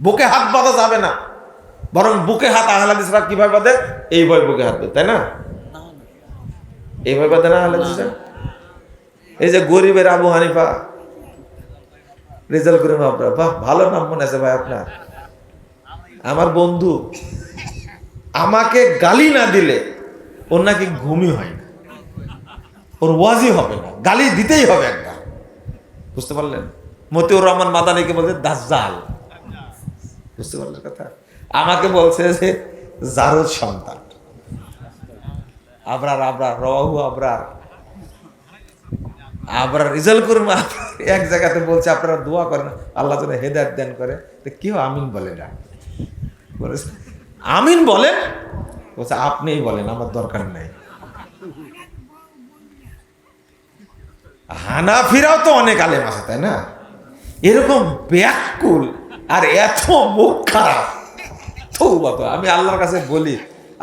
বুকে হাত বাঁধা যাবে না, বরং বুকে হাত আহলে হাদিসরা কিভাবে বাঁধে? এইভাবে বুকে হাত বাঁধে, তাই না? এইভাবে বাঁধে না আহলে হাদিসরা? এই যে গরিবের আবু হানিফা, রেজাল্ট করে আপনার, বাহ ভালো নাম মনে আছে ভাই আপনার। আমার বন্ধু আমাকে গালি না দিলে ওর নাকি ঘুমই হয় না, ওর ওয়াজি হবে না, গালি দিতেই হবে একবার। বুঝতে পারলেন? মতিউর রহমান মাদানীকে বলছে দাজ্জাল। বুঝতে পারলেন কথা? আমাকে বলছে যে জারদ সন্তান, আবরার আবরার রহু আবরার আবরার রেজাল্ট করুন। এক জায়গাতে বলছে আপনারা দোয়া করেন আল্লাহ যেন হেদায়েত দান করে, তো কেউ আমিন বলে না। বলেছে আমিন বলেন, বলছে আপনিই বলেন, আমার দরকার নাই। হানাফিরাও তো অনেক আলেম আছে, তাই না? এরকম ব্যাকুল আর এত মুখ খারাপ, আমি আল্লাহর কাছে বলি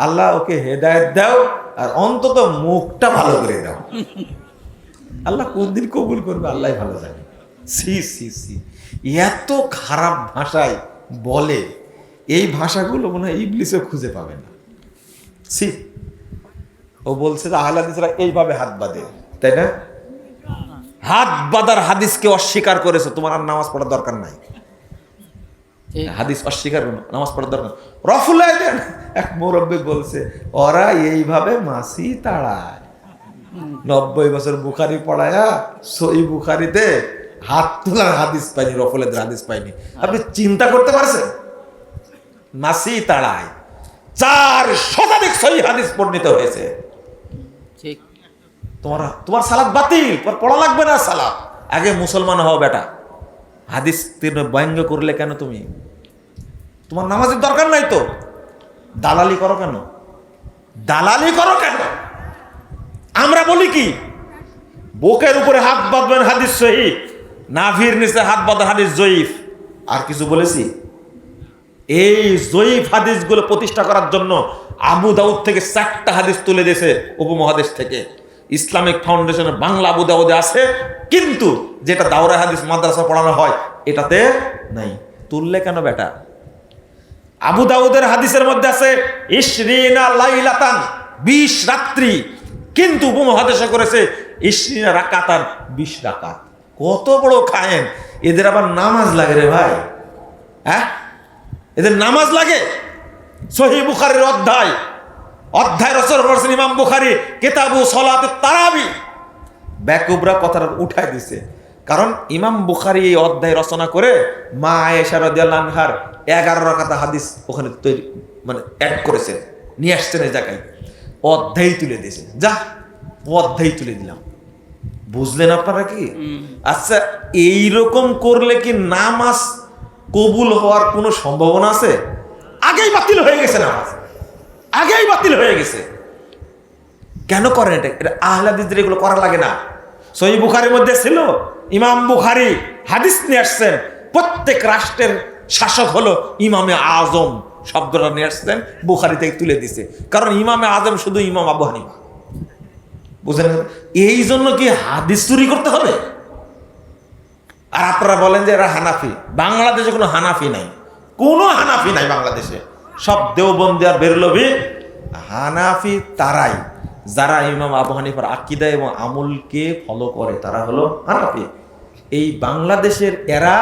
আল্লাহ ওকে হেদায়েত দাও আর অন্তত মুখটা ভালো করে দাও। আল্লাহ কোন দিন কবুল করবে আল্লাহ ভালো জানে। সি সি সি, এত খারাপ ভাষায় বলে, এই ভাষাগুলো মনে হয় ইবলিসও খুঁজে পাবে না। সি, ও বলছে যে আহলে হাদিসরা এইভাবে হাত বাঁধে, তাই না? হাত বাঁধার হাদিসকে অস্বীকার করেছে, তোমার আর নামাজ পড়ার দরকার নাই। হাদিস অস্বীকার করো, নামাজ পড়ার দরকার। রফুল এক মুরব্বী বলছে ওরা এইভাবে মাসি তাড়ায়। 90 বছর বুখারি পড়ায়া সই বুখারিতে হাত তোলার হাদিস পাইনি, রফুলের হাদিস পাইনি। আপনি চিন্তা করতে পারছেন? মাসি তাড়ায় 4 শতাধিক সই হাদিস বর্ণিত হয়েছে। তোমার সালাত বাতিল, তোমার পড়া লাগবে না সালাত। আগে মুসলমান হও বেটা, হাদিস ব্যঙ্গ করলে কেন তুমি? তোমার নামাজের দরকার নাই তো, দালালি করো কেন? দালালি করো কেন? আমরা বলি কি, বুকের উপরে হাত বাঁধবেন হাদিস সহিহ, নাভির নিচে হাত বাঁধার হাদিস জয়ীফ। আর কিছু বলেছি? এই জয়ীফ হাদিসগুলো প্রতিষ্ঠা করার জন্য আবু দাউদ থেকে 4টা হাদিস তুলে দিয়েছে উপমহাদেশ থেকে। ইসলামিক ফাউন্ডেশনের বাংলা আবু দাউদে আছে, কিন্তু যেটা দাওরা হাদিস মাদ্রাসা পড়ানো হয় এটাতে নাই। তুললে কেন বেটা? আবু দাউদের হাদিসের মধ্যে আছে ইশরিনা লাইলাতান, 20 রাত্রি, কিন্তু উপমহাদেশে করেছে ইশরিনা রাকাতান, 20 রাকাত। কত বড় খায়েন! এদের আবার নামাজ লাগে রে ভাই, হ্যাঁ? এদের নামাজ লাগে। সহিহ বুখারীর অধ্যায় রচনা করেছেন ইমাম বুখারী, কিতাবু সলাতুত তারাবি। বেকুবরা কথাটা উঠাই দিছে, কারণ ইমাম বুখারী এই অধ্যায় রচনা করে মা আয়েশা রাদিয়াল্লাহু আনহার 11 রাকাত হাদিস ওখানে তৈরি মানে অ্যাড করেছেন, নিয়ে আসছেন এই জায়গায়, অধ্যায় তুলে দিয়েছে। যা, অধ্যায় তুলে দিলাম। বুঝলেন আপনারা কি? আচ্ছা, এইরকম করলে কি নামাজ কবুল হওয়ার কোনো সম্ভাবনা আছে? আগেই বাতিল হয়ে গেছে নামাজ, আগেই বাতিল হয়ে গেছে। কেন করেন এটা? এটা আহলে হাদিসদের এগুলো করা লাগে না। সহিহ বুখারীর মধ্যে ছিল, ইমাম বুখারী হাদিস নিয়ে আসছেন, প্রত্যেক রাষ্ট্রের শাসক হলো ইমামে আজম শব্দটা নিয়ে আসছেন, বুখারী থেকে তুলে দিছে। কারণ ইমামে আজম শুধু ইমাম আবু হানিফা। বুঝলেন? এই জন্য কি হাদিস চুরি করতে হবে? আর আপনারা বলেন যে এরা হানাফি। বাংলাদেশে কোনো হানাফি নাই, কোনো হানাফি নাই বাংলাদেশে। সব দেওবন্দি আর বেরলভি। হানাফি তারাই যারা ইমাম আবু হানিফার আকীদা এবং আমলকে ফলো করে, তারা হলো হানাফি। এই বাংলাদেশের এরা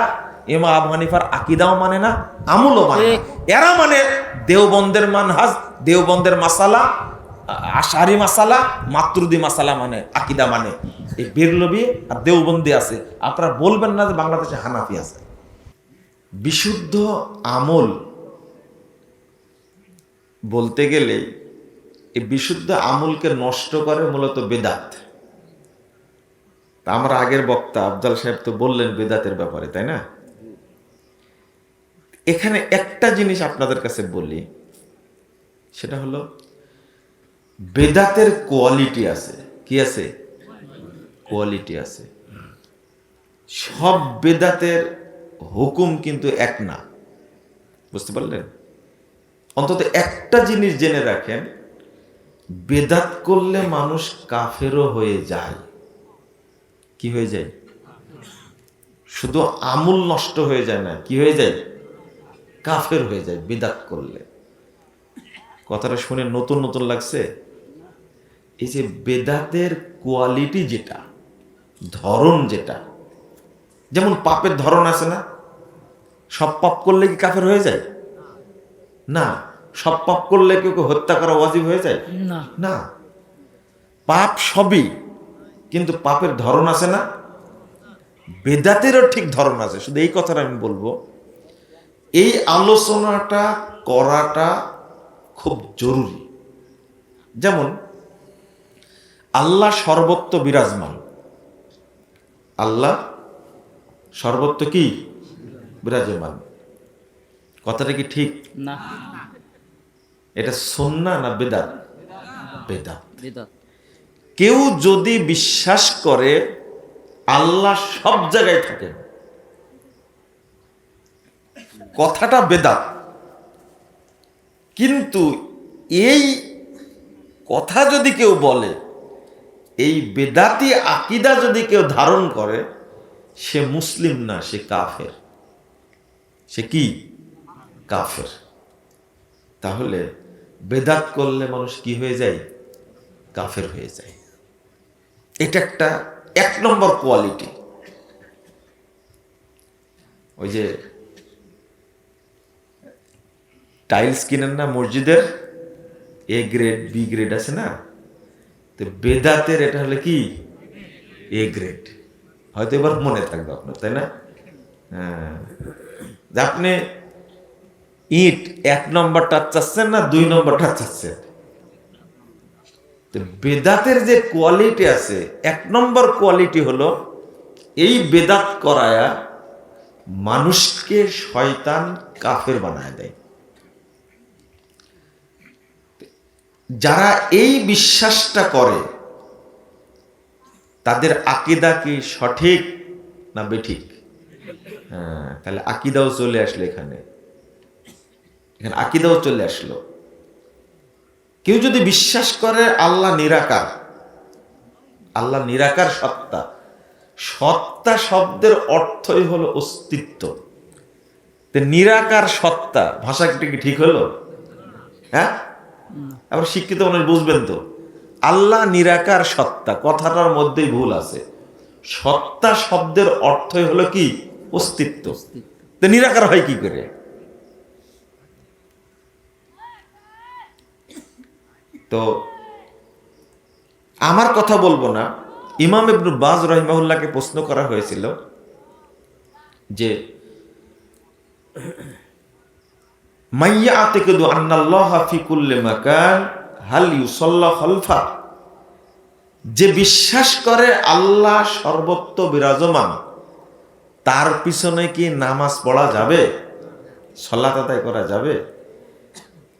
ইমাম আবু হানিফার আকীদাও মানে না, আমলও মানে না। এরা মানে দেওবন্দের মানহাজ, দেওবন্দের মাসালা, আশারি মাসালা, মাতুরিদি মাসালা মানে, আকীদা মানে। এই বেরলভি আর দেওবন্দি আছে। আপনারা বলবেন না যে বাংলাদেশে হানাফি আছে। বিশুদ্ধ আমল বলতে গেলে এই বিশুদ্ধ আমলকে নষ্ট করে মূলত বেদাত। তা আমরা আগের বক্তা আফজাল সাহেব তো বললেন বেদাতের ব্যাপারে, তাই না? এখানে একটা জিনিস আপনাদের কাছে বলি, সেটা হলো বেদাতের কোয়ালিটি আছে। কি আছে? কোয়ালিটি আছে। সব বেদাতের হুকুম কিন্তু এক না। বুঝতে পারলেন? অন্তত একটা জিনিস জেনে রাখেন, বেদাত করলে মানুষ কাফেরও হয়ে যায়। কি হয়ে যায়? শুধু আমল নষ্ট হয়ে যায় না, কি হয়ে যায়? কাফের হয়ে যায় বিদআত করলে। কথাটা শুনে নতুন নতুন লাগছে? এই যে বেদাতের কোয়ালিটি যেটা, ধরন যেটা, যেমন পাপের ধরন আছে না? সব পাপ করলে কি কাফের হয়ে যায়? না। সব পাপ করলে কেউ হত্যা করা ওয়াজিব হয়ে যায়? না। পাপ সবই, কিন্তু পাপের ধরন আছে না? বেদাতেরও ঠিক ধরন আছে। শুধু এই কথাটা আমি বলবো, এই আলোচনাটা করাটা খুব জরুরি। যেমন আল্লাহ সর্বত্র বিরাজমান। আল্লাহ সর্বত্র কি বিরাজমান? কথাটা কি ঠিক? না, এটা সুন্নাহ না বেদাত? বেদাত। বিদআত। কেউ যদি বিশ্বাস করে আল্লাহ সব জায়গায় থাকেন, কথাটা বেদাত। কিন্তু এই কথা যদি কেউ বলে, এই বেদাতি আকীদা যদি কেউ ধারণ করে, সে মুসলিম না, সে কাফের। সে কি? কাফের। তাহলে বেদাত করলে মানুষ কি হয়ে যায়? কাফের হয়ে যায়। এটা একটা 1 নম্বর কোয়ালিটি। ওই যে টাইলস কিনেন না মসজিদের, এ গ্রেড বি গ্রেড আছে না? তো বেদাতের এটা হলে কি? A grade. হয়তো এবার মনে থাকবে আপনার, তাই না? হ্যাঁ, যে আপনি ইট 1 নম্বরটা চাচ্ছেন না 2 নম্বরটা চাচ্ছেন? তো বেদাতের যে কোয়ালিটি আছে, 1 নম্বর কোয়ালিটি হলো এই বেদাত করায়া মানুষকে শয়তান কাফের বানায় দেয়। যারা এই বিশ্বাসটা করে তাদের আকীদা কি সঠিক না বেঠিক? হ্যাঁ, তাহলে আকীদাও চলে আসলো এখানে। এখানে আকীদাও চলে আসলো। কেউ যদি বিশ্বাস করে আল্লাহ নিরাকার, আল্লাহ নিরাকার সত্তা, সত্তা শব্দের অর্থই হলো অস্তিত্ব। তো নিরাকার সত্তা ভাষাটি কি ঠিক হলো? হ্যাঁ, আবার শিক্ষিত মানুষ বুঝবেন তো, আল্লাহ নিরাকার সত্তা কথাটার মধ্যেই ভুল আছে। সত্তা শব্দের অর্থই হলো কি? অস্তিত্ব। তো নিরাকার হয় কি করে? তো আমার কথা বলবো না, ইমাম ইবনে বাজ রাহিমাহুল্লাহকে প্রশ্ন করা হয়েছিল যে মাইয়া আতিকুদু আন্নাল্লাহা ফি কুল্লি মাকান হাল ইউসাল্লা খালফা, যে বিশ্বাস করে আল্লাহ সর্বত্র বিরাজমান, তার পিছনে কি নামাজ পড়া যাবে? সালাত আদায় করা যাবে?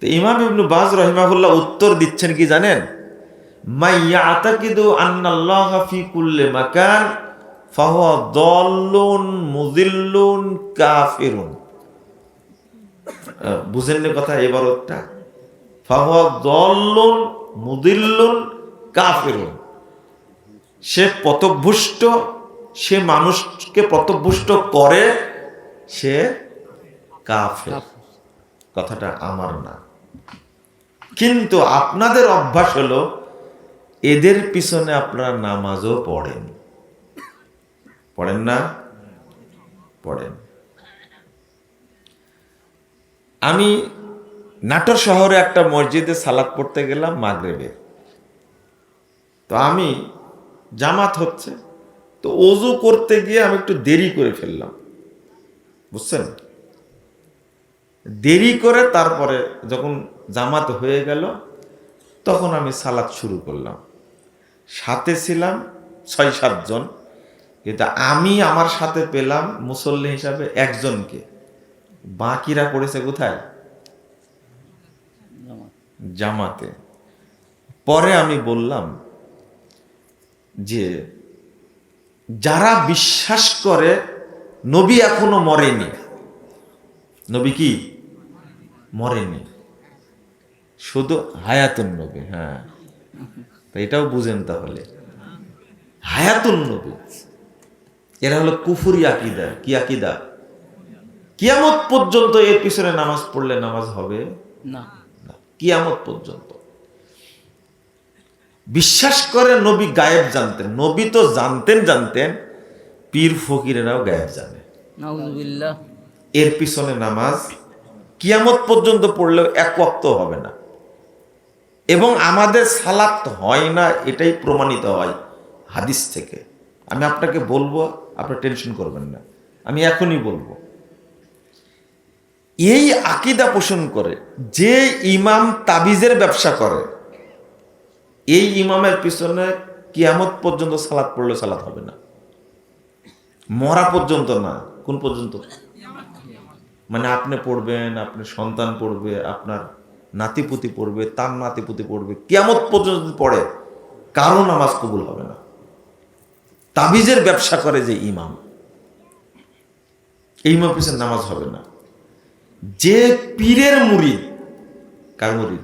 তো ইমাম ইবনে বাজ রাহিমাহুল্লাহ উত্তর দিচ্ছেন কি জানেন? মাইয়া আতাকিদু আন্নাল্লাহা ফি কুল্লি মাকান ফাহুয়া দাল্লুন মুযিল্লুন কাফিরুন। বুঝেননি কথা? এবারটা ফাহুয়া দাল্লুন মুযিল্লুন কাফিরুন। সে পথভ্রষ্ট, সে মানুষকে পথভ্রষ্ট করে, সে কাফের। কথাটা আমার না, কিন্তু আপনাদের অভ্যাস হলো এদের পিছনে আপনারা নামাজও পড়েন। পড়েন না? পড়েন। আমি নাটোর শহরে একটা মসজিদে সালাত পড়তে গেলাম মাগরিবে। তো আমি জামাত হচ্ছে, তো ওযু করতে গিয়ে আমি একটু দেরি করে ফেললাম, বুঝছেন? দেরি করে তারপরে যখন জামাত হয়ে গেল তখন আমি সালাত শুরু করলাম। সাথে ছিলাম 6-7 জন, কিন্তু আমি আমার সাথে পেলাম মুসল্লি হিসাবে একজনকে। বাকিরা পড়েছে কোথায়? জামাতে। পরে আমি বললাম যে যারা বিশ্বাস করে নবী এখনো মরেনি, নবী কি মরেনি, শুধু হায়াতুন নবী। হ্যাঁ, তো এটাও বুঝেন তাহলে, হায়াতুন নবী। এরা হলো কুফরি আকীদা। কি আকীদা? কিয়ামত পর্যন্ত এর পিছনে নামাজ পড়লে নামাজ হবে না। না, কিয়ামত পর্যন্ত। বিশ্বাস করে নবী গায়েব জানতেন, নবী তো জানতেন, পীর ফকিরেরাও গায়েব জানে। নাউজুবিল্লাহ। এর পিছনে নামাজ কিয়ামত পর্যন্ত পড়লেও এক ওয়াক্ত হবে না। এবং আমাদের সালাত হয় না, এটাই প্রমাণিত হয় হাদিস থেকে। আমি আপনাকে বলবো, আপনি টেনশন করবেন না, আমি এখনই বলবো। এই আকীদা পোষণ করে যে ইমাম তাবিজের ব্যবসা করে, এই ইমামের পিছনে কিয়ামত পর্যন্ত সালাত পড়লে সালাত হবে না, মরা পর্যন্ত না। কোন পর্যন্ত? মানে আপনি পড়বেন, আপনার সন্তান পড়বে, আপনার নাতিপুতি পড়বে, তার নাতিপুতি পড়বে, কিয়ামত পর্যন্ত যদি পড়ে কারো নামাজ কবুল হবে না। তাবিজের ব্যবসা করে যে ইমাম, এই ইমাম পিছনে নামাজ হবে না। যে পীরের মুরিদ, কার মুরিদ?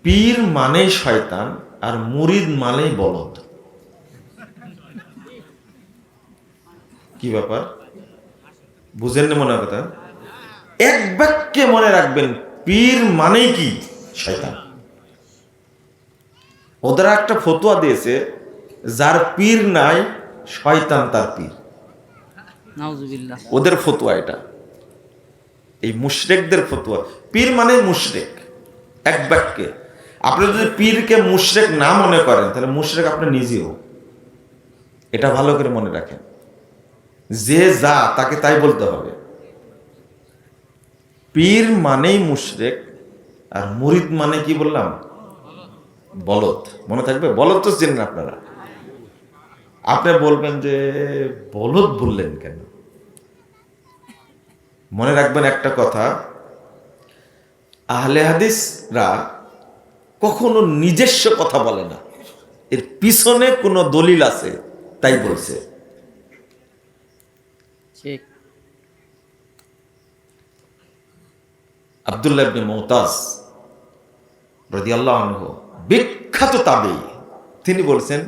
পীর মানেই শয়তান আর মুরিদ মানেই বলদ। কি ব্যাপার, বুঝেন না মনে কথা? এক বাক্যে মনে রাখবেন, পীর মানেই কি? শয়তান। ওদের একটা ফতোয়া দিয়েছে, যার পীর নাই শয়তান তার পীর। নাউজুবিল্লাহ। ওদের ফতোয়া এটা, এই মুশরিকদের ফতোয়া। পীর মানে মুশরিক, এক বাক্যে। আপনি যদি পীরকে মুশরিক না মনে করেন, তাহলে মুশরিক আপনি নিজেও। এটা ভালো করে মনে রাখেন, যে যা তাকে তাই বলতে হবে। পীর মানেই মুশরিক, আর মুরিদ মানে কি বললাম? বলদ। মনে থাকবে? বলদ তো চেনেন আপনারা। আপনি বলবেন যে বলদ বললেন কেন? মনে রাখবেন একটা কথা, আহলে হাদিসরা কখনো নিজস্ব কথা বলে না, এর পিছনে কোনো দলিল আছে তাই বলছে। ঠিক। আব্দুল্লাহ ইবনে মুতাজ রাদিয়াল্লাহু আনহু, বিখ্যাত তাবেঈ, তিনি বলছেন,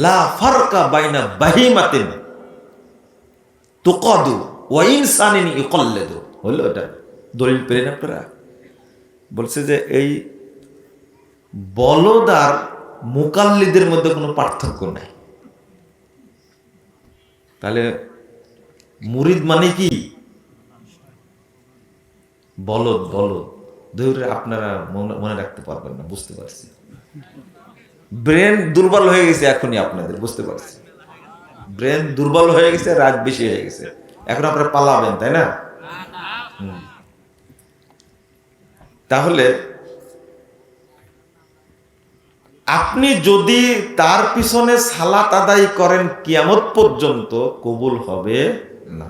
লা ফারকা বাইনা বাহিমাতিন তুকাদু ওয়া ইনসানিন ইউকাল্লিদু। হলো এটা দলিল পেলেন আপনারা? বলছে যে এই বলদ আর মুকাল্লিদের মধ্যে কোনো পার্থক্য নাই। তাহলে মুরিদ মানে কি? বলদ। বলদ ধরে আপনারা মনে রাখতে পারবেন না, বুঝতে পারছি। ব্রেন দুর্বল হয়ে গেছে এখনই আপনাদের, বুঝতে পারছি। ব্রেন দুর্বল হয়ে গেছে, রাত বেশি হয়ে গেছে, এখন আপনারা পালাবেন, তাই না? তাহলে আপনি যদি তার পিছনে সালাত আদায় করেন, কিয়ামত পর্যন্ত কবুল হবে না।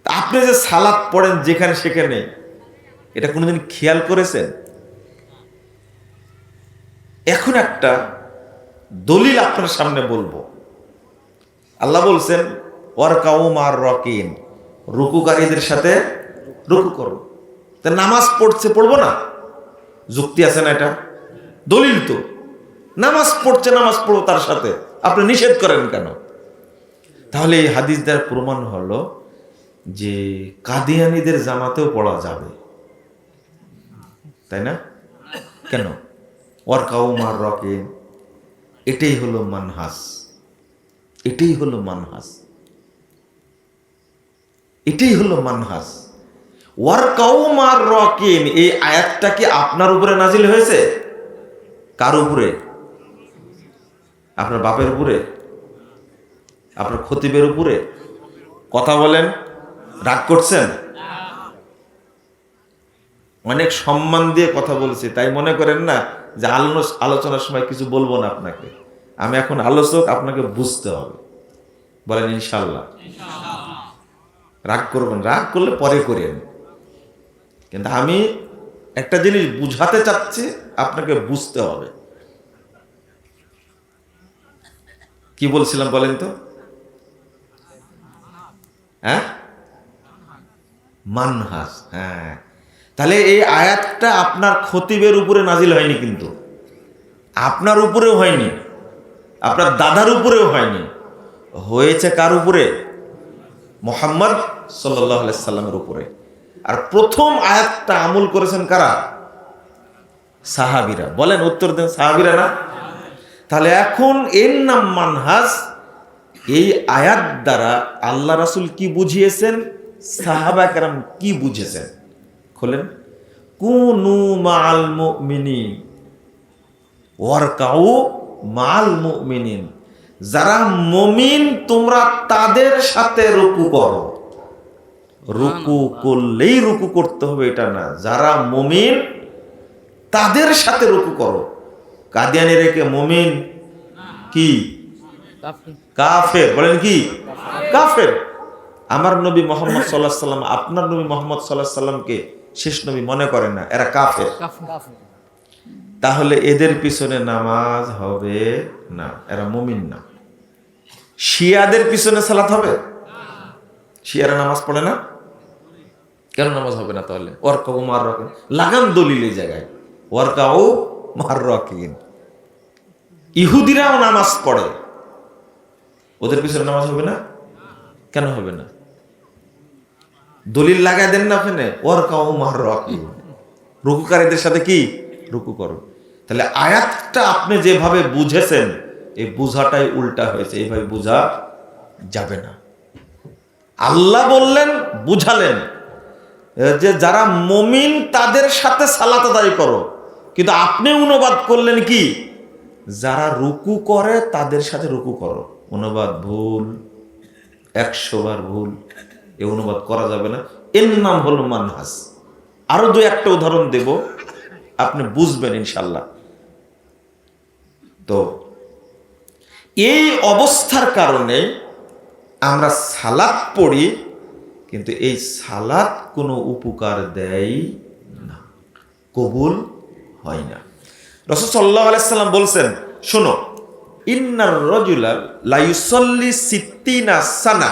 আপনি যে সালাত পড়েন যেখানে সেখানে, এটা কোনোদিন খেয়াল করেছেন? এখন একটা দলিল আপনার সামনে বলবো। আল্লাহ বলছেন, ওয়ারকাউ মার রাকিন, রুকুকারীদের সাথে রুকু করো। তা নামাজ পড়ছে, পড়বো না? যুক্তি আছে না? এটা দলিল তো। নামাজ পড়ছে, নামাজ পড়ো তার সাথে, আপনি নিষেধ করেন কেন? তাহলে এই হাদিস দ্বারা প্রমাণ হলো যে কাদিয়ানীদের জামাতেও পড়া যাবে, তাই না? কেন? ওয়ারকাউ মার রাকিন, এটাই হলো মানহাজ, এটাই হলো মানহাজ, এটাই হলো মানহাজ। ওয়ারকাউ মার রাকিন, এই আয়াতটা কি আপনার উপরে নাজিল হয়েছে? কার উপরে? আপনার বাপের উপরে? আপনার খতিবের উপরে? কথা বলেন, রাগ করছেন? অনেক সম্মান দিয়ে কথা বলছি, তাই মনে করেন না যে আলোচনার সময় কিছু বলবো না আপনাকে। আমি এখন আলোচক, আপনাকে বুঝতে হবে। বলেন ইনশাল্লাহ। রাগ করবেন, রাগ করলে পরে করেন, কিন্তু আমি একটা জিনিস বুঝাতে চাচ্ছি, আপনাকে বুঝতে হবে। কি বলছিলাম বলেন তো? হ্যাঁ, মানহাজ। হ্যাঁ, তাহলে এই আয়াতটা আপনার খতিবের উপরে নাজিল হয়নি, কিন্তু আপনার উপরেও হয়নি, আপনার দাদার উপরেও হয়নি, হয়েছে কার উপরে? মুহাম্মদ সাল্লাল্লাহু আলাইহি সাল্লামের উপরে। আর প্রথম আয়াতটা আমল করেছেন কারা? সাহাবীরা। বলেন, উত্তর দেন, সাহাবীরা না? তাহলে এখন এর নাম মানহাজ। এই আয়াত দ্বারা আল্লাহ রাসূল কি বুঝিয়েছেন, সাহাবা কেরাম কি বুঝেছেন? খোলেন। কুনু মাআল মুমিনিন ওয়ারকাউ মাআল মুমিনিন। যারা মুমিন তোমরা তাদের সাথে রুকু করো। রুকু করলেই রুকু করতে হবে এটা না, যারা মুমিন তাদের সাথে রুকু করো। কাদিয়ানি রেখে মুমিন কি? কাফের। বলেন কি? কাফের। আমার নবী মুহাম্মদ সাল্লাল্লাহু আলাইহি সাল্লাম আপনার নবী মুহাম্মদ সাল্লাল্লাহু আলাইহি সাল্লামকে শেষ নবী মনে করেন না, এরা কাফের। তাহলে এদের পিছনে নামাজ হবে না, এরা মুমিন না। শিয়াদের পিছনে সালাত হবে? শিয়ারা নামাজ পড়ে না, কেন নামাজ হবে না? তাহলে ওয়ারকাউ মার রাকিন লাগাম দলিল এই জায়গায়, ওয়ারকাউ মার রাকিন। ইহুদিরাও নামাজ পড়ে, ওদের পিছনে নামাজ হবে না, কেন হবে না? দলিল লাগাই দেন না আপনি, ওয়ারকাউ মার রাকিন। রুকুকারীদের সাথে কি? রুকু করো। তাহলে আয়াতটা আপনি যেভাবে বুঝেছেন এই বুঝাটাই উল্টা হয়েছে, এইভাবে বুঝা যাবে না। আল্লাহ বললেন, বুঝালেন যে যারা মুমিন তাদের সাথে সালাত আদায় করো, কিন্তু আপনি অনুবাদ করলেন কি? যারা রুকু করে তাদের সাথে রুকু করো। অনুবাদ ভুল, 100 বার ভুল। এ অনুবাদ করা যাবে না। এর নাম হলো মানহাজ। আরো দু একটা উদাহরণ দেব, আপনি বুঝবেন ইনশাল্লাহ। তো এই অবস্থার কারণে আমরা সালাত পড়ি, কিন্তু এই সালাত কোনো উপকার দেয় না, কবুল হয় না। রাসূল সাল্লাল্লাহু আলাইহি সাল্লাম বলছেন, শোনো, ইন্নার রাজুলা লা ইউসাল্লি 60 সানা।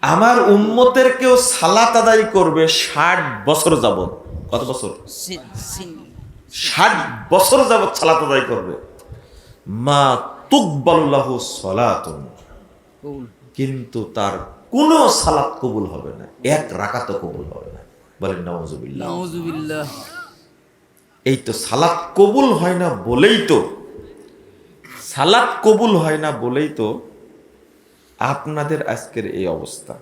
আমার উম্মতের কেউ সালাত আদায় করবে 60 বছর যাবত। কত বছর? 60 বছর যাবত সালাত আদায় করবে। মা তুকবালু লাহু সালাতুন, কিন্তু তার কোনো সালাত কবুল হবে না, এক রাকাতও কবুল হবে না। বলেন নাউজুবিল্লাহ। নাউজুবিল্লাহ। এই তো সালাত কবুল হয় না বলেই তো, সালাত কবুল হয় না বলেই তো আপনাদের আজকের এই অবস্থা।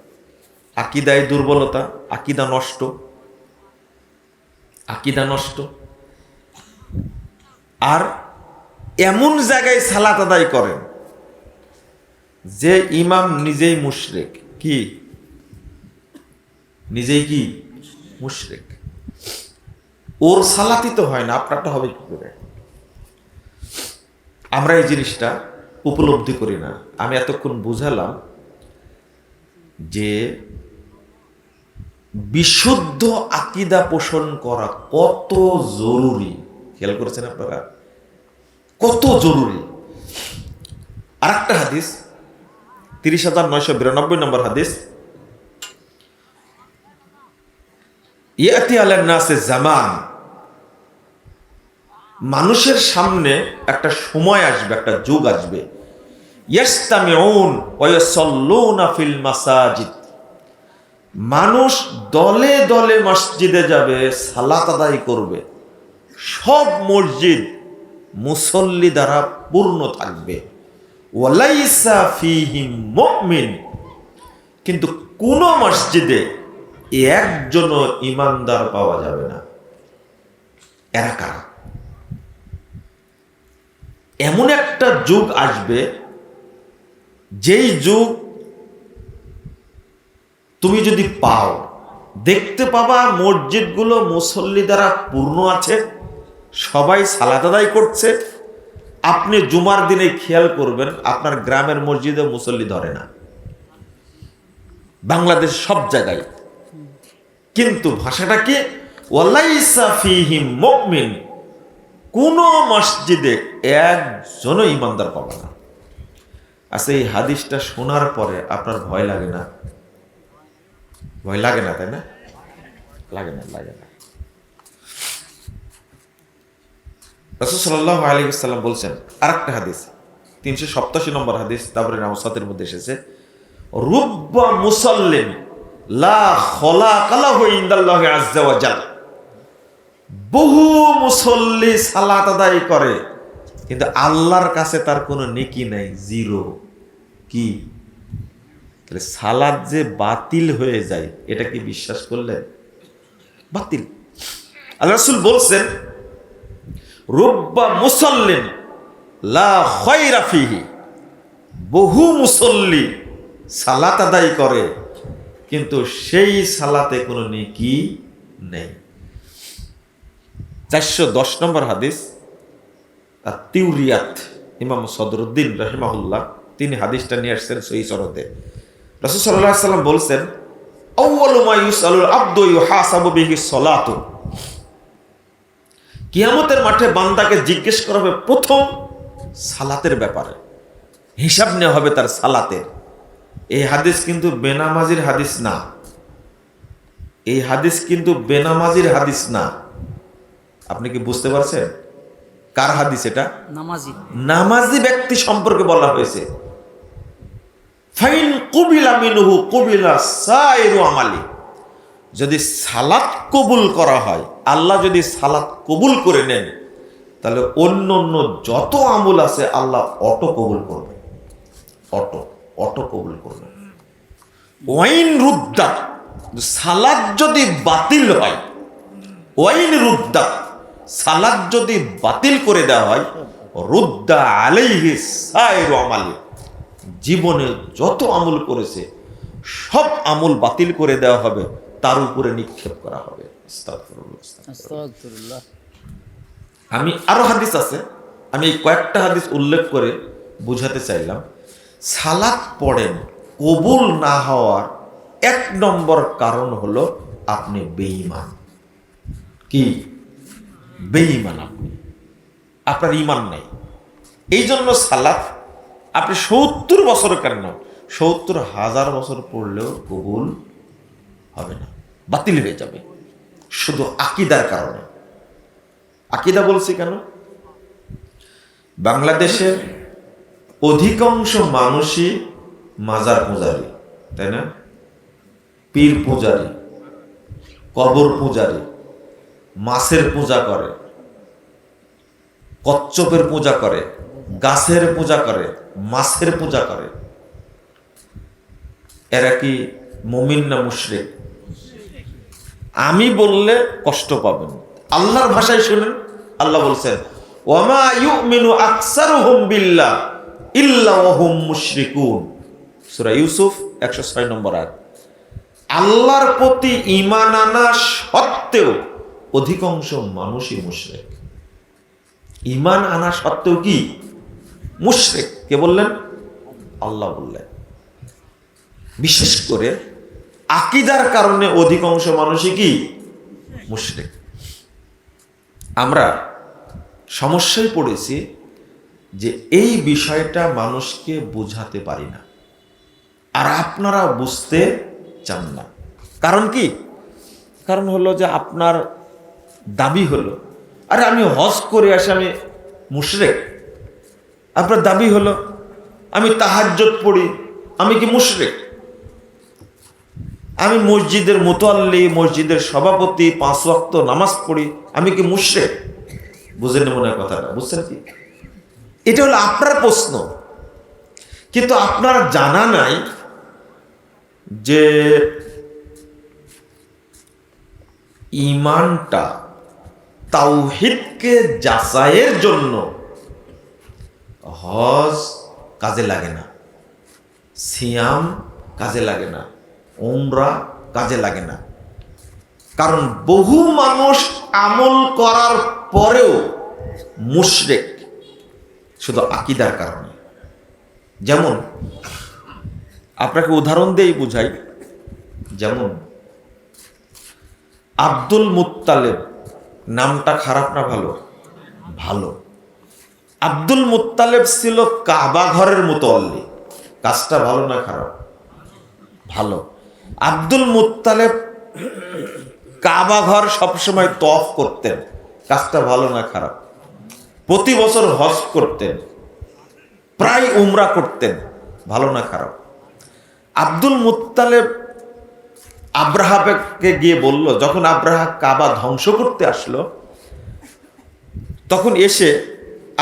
আকীদায় দুর্বলতা, আকীদা নষ্ট, আকীদা নষ্ট। আর এমন জায়গায় সালাত আদায় করেন যে ইমাম নিজেই মুশরিক। কি? নিজেই কি? মুশরিক। ওর সালাতই তো হয় না, আপনারটা হবে কি করে? আমরা এই জিনিসটা উপলব্ধি করি না। আমি এতক্ষণ বুঝালাম যে বিশুদ্ধ আকীদা পোষণ করা কত জরুরি। খেয়াল করেছেন আপনারা? কত জরুরি। আর একটা হাদিস, 30,992 নম্বর হাদিস, ইয়াতি আলান নাসে জামান, মানুষের সামনে একটা সময় আসবে, একটা যুগ আসবে, ইয়াস্তামিউন ওয়া ইয়াসাল্লুনা ফিল মাসাজিদ, মানুষ দলে দলে মসজিদে যাবে, সালাত আদায় করবে, সব মসজিদ মুসল্লি দ্বারা পূর্ণ থাকবে। ওয়ালাইসা ফীহিম মুমিন, কিন্তু কোন মসজিদে একজনও ইমানদার পাওয়া যাবে না। এরা কারা? এমন একটা যুগ আসবে, যেই যুগ তুমি যদি পাও, দেখতে পাবা মসজিদগুলো মুসল্লি দ্বারা পূর্ণ আছে, সবাই সালাত আদায় করছে। আপনি জুমার দিনে খেয়াল করবেন আপনার গ্রামের মসজিদে মুসল্লি ধরে না, বাংলাদেশ সব জায়গায়। কিন্তু ভাষাটা কি? ওয়ালাইসা ফীহিম মুমিন, কোন মসজিদে একজনও ইমানদার পাবে না। আচ্ছা, এই হাদিসটা শোনার পরে আপনার ভয় লাগে না? ভয় লাগে না, তাই না? লাগে না, লাগে না। রাসূল সাল্লাল্লাহু আলাইহি ওয়াসাল্লাম বলছেন, আরেকটা হাদিস, 387 নম্বর হাদিস, তারপরে নাওসাতের মধ্যে এসেছে, রুব্বা মুসাল্লিন লা খলাকা লাহু ইনদাল্লাহি আযজা ওয়া জাল। বহু মুসল্লি সালাত আদায় করে কিন্তু আল্লাহর কাছে তার কোনো নেকি নাই, জিরো। কি তাহলে সালাত যে বাতিল হয়ে যায় এটা কি বিশ্বাস করলেন? বাতিল। আল্লাহ রাসূল বলছেন রুব্বা মুসাল্লিন লা খায়রা ফিহি, বহু মুসল্লি সালাত আদায় করে কিন্তু সেই সালাতে কোনো নেকি নেই। 410 নম্বর হাদিস, আত-তিউরিয়াত, ইমাম সদরুদ্দিন রাহিমাহুল্লাহ তিনি হাদিসটা নিয়ে আসছেন সহিহ সনদে। রাসূল সাল্লাল্লাহু আলাইহি ওয়াসাল্লাম বলছেন আউয়ালু মা ইউসালুল আবদু ইউহাসাবু বিহি সলাতু, কিয়ামতের মাঠে বান্দাকে জিজ্ঞেস করা হবে প্রথম সালাতের ব্যাপারে, হিসাব নেওয়া হবে তার সালাতের। এই হাদিস কিন্তু বেনামাজির হাদিস না, এই হাদিস কিন্তু বেনামাজির হাদিস না। আপনি কি বুঝতে পারছেন কার হাদিস এটা? নামাজি। নামাজি ব্যক্তি সম্পর্কে বলা হয়েছে। ফাইন কুবিলা মিনহু কুবিলা সাইরু আমালি, যদি সালাত কবুল করা হয়, আল্লাহ যদি সালাত কবুল করে নেন তাহলে অন্য অন্য যত আমল আছে আল্লাহ অটো কবুল করবে, অটো কবুল করবে। ওয়াইন রুদ্দা, সালাত যদি বাতিল হয়, ওয়াইন রুদ্দা, সালাত যদি বাতিল করে দেওয়া হয়, রুদ্দা আলাইহি সাইরু আমালি, জীবনে যত আমল করেছে সব আমল বাতিল করে দেওয়া হবে, তার উপরে নিক্ষেপ করা হবে। আস্তাগফিরুল্লাহ, আস্তাগফিরুল্লাহ। আমি আরো হাদিস আছে, আমি এই কয়েকটা হাদিস উল্লেখ করে বুঝাতে চাইলাম। সালাত পড়েন, কবুল না হওয়ার 1 নম্বর কারণ হলো আপনি বেঈমান। কি? বেঈমান আপনি, আপনার ঈমান নাই। এই জন্য সালাত আপনি 70 বছর কেন, 70,000 বছর পড়লেও কবুল হবে না, বাতিল হয়ে যাবে, শুধু আকীদার কারণে। আকীদা বলছি কেন? বাংলাদেশের অধিকাংশ মানুষই মাজার পূজারী, তাই না? পীর পূজারী, কবর পূজারী, মাছের পূজা করে, কচ্ছপের পূজা করে, গাছের পূজা করে, মাছের পূজা করে। এরা কি মুমিন না মুশরিক? আমি বললে কষ্ট পাবেন, আল্লাহর ভাষায় শুনেন। আল্লাহ বলছেন ওয়ামা ইউমিনু আকসারুহুম বিল্লাহ ইল্লা ওয়া হুম মুশরিকুন, সূরা ইউসুফ 106 নম্বর আয়াত। আল্লাহর প্রতি ঈমান আনা সত্ত্বেও অধিকাংশ মানুষই মুশরিক। ঈমান আনা সত্ত্বেও কি মুশরিক? কে বললেন? আল্লাহ বললেন। বিশেষ করে আকীদার কারণে অধিকাংশ মানুষই কি মুশরিক। আমরা সমস্যায় পড়েছি যে এই বিষয়টা মানুষকে বোঝাতে পারি না, আর আপনারা বুঝতে চান না। কারণ কি? কারণ হলো যে আপনার দাবি হলো আরে আমি হজ করে আসি, আমি মুশরিক। আপনার দাবি হলো আমি তাহাজ্জুদ পড়ি, আমি কি মুশরিক? আমি মসজিদের মুতাল্লি, মসজিদের সভাপতি, 5 ওয়াক্ত নামাজ পড়ি, আমি কি মুশরিক? বুঝেন মনে হয় কথাটা? বুঝছেন কি? এটা হলো আপনার প্রশ্ন, কিন্তু আপনার জানা নাই যে ঈমানটা তাওহীদকে যাচাইয়ের জন্য হজ কাজে লাগে না, সিয়াম কাজে লাগে না, উমরা কাজে লাগে না। কারণ বহু মানুষ আমল করার পরেও মুশরিক শুধু আকীদার কারণে। যেমন আপনাকে উদাহরণ দিয়েই বুঝাই, যেমন আব্দুল মুত্তালেব নামটা খারাপ না ভালো? ভালো। আব্দুল মুত্তালেব ছিল কাবা ঘরের মুতাল্লি। কাজটা ভালো না খারাপ? ভালো। আব্দুল মুত্তালেব কাবা ঘর সবসময় তওয়াফ করতেন। কাজটা ভালো না খারাপ? প্রতি বছর হজ করতেন, প্রায় উমরা করতেন। ভালো না খারাপ? আব্দুল মুত্তালেব আব্রাহাকে গিয়ে বলল, যখন আব্রাহা কাবা ধ্বংস করতে আসলো, তখন এসে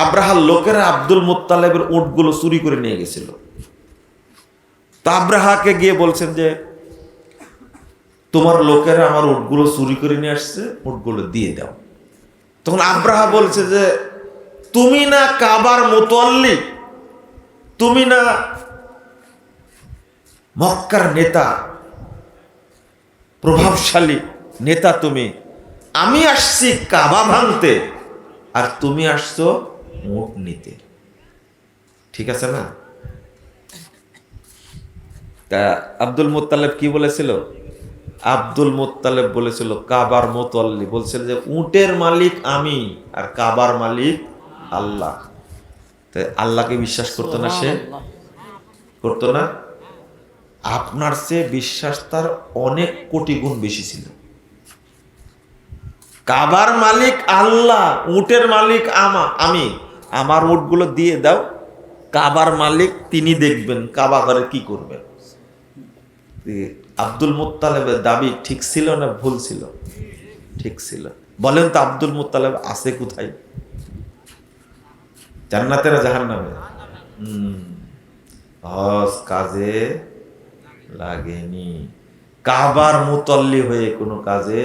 আব্রাহার লোকেরা আব্দুল মুত্তালেবের উটগুলো চুরি করে নিয়ে গেছিল। তো আব্রাহাকে গিয়ে বলছেন যে, তোমার লোকেরা আমার উটগুলো চুরি করে নিয়ে আসছে, উটগুলো দিয়ে দাও। তখন আব্রাহা বলছে যে, তুমি না কাবার মুতাল্লি, তুমি না মক্কার নেতা, প্রভাবশালী নেতা তুমি, আমি আসছি কাবা ভাঙতে আর তুমি আসছো উট নিতে, ঠিক আছে না? তা আব্দুল মুত্তালেব কি বলেছিল? আব্দুল মুত্তালেব বলেছিল কাবার মুতাল্লি, বলছিল যে উটের মালিক আমি আর কাবার মালিক আল্লাহ। তাই আল্লাহকে বিশ্বাস করতো না, সে করতো না। আপনার চেয়ে বিশ্বাস তার অনেক কোটি গুণ বেশি ছিল। কাবার মালিক আল্লাহ, উটের মালিক আমি, আমার উটগুলো দিয়ে দাও, কাবার মালিক তিনি দেখবেন কাবা ঘরে কি করবেন। আব্দুল মুত্তালেবের দাবি ঠিক ছিল না ভুল ছিল? ঠিক ছিল। বলেন তো আব্দুল মুত্তালেব আছে কোথায়? জান্নাতে না জাহান্নামে? হজ কাজে লাগেনি, কাবার মুতাল্লি হয়ে কোনো কাজে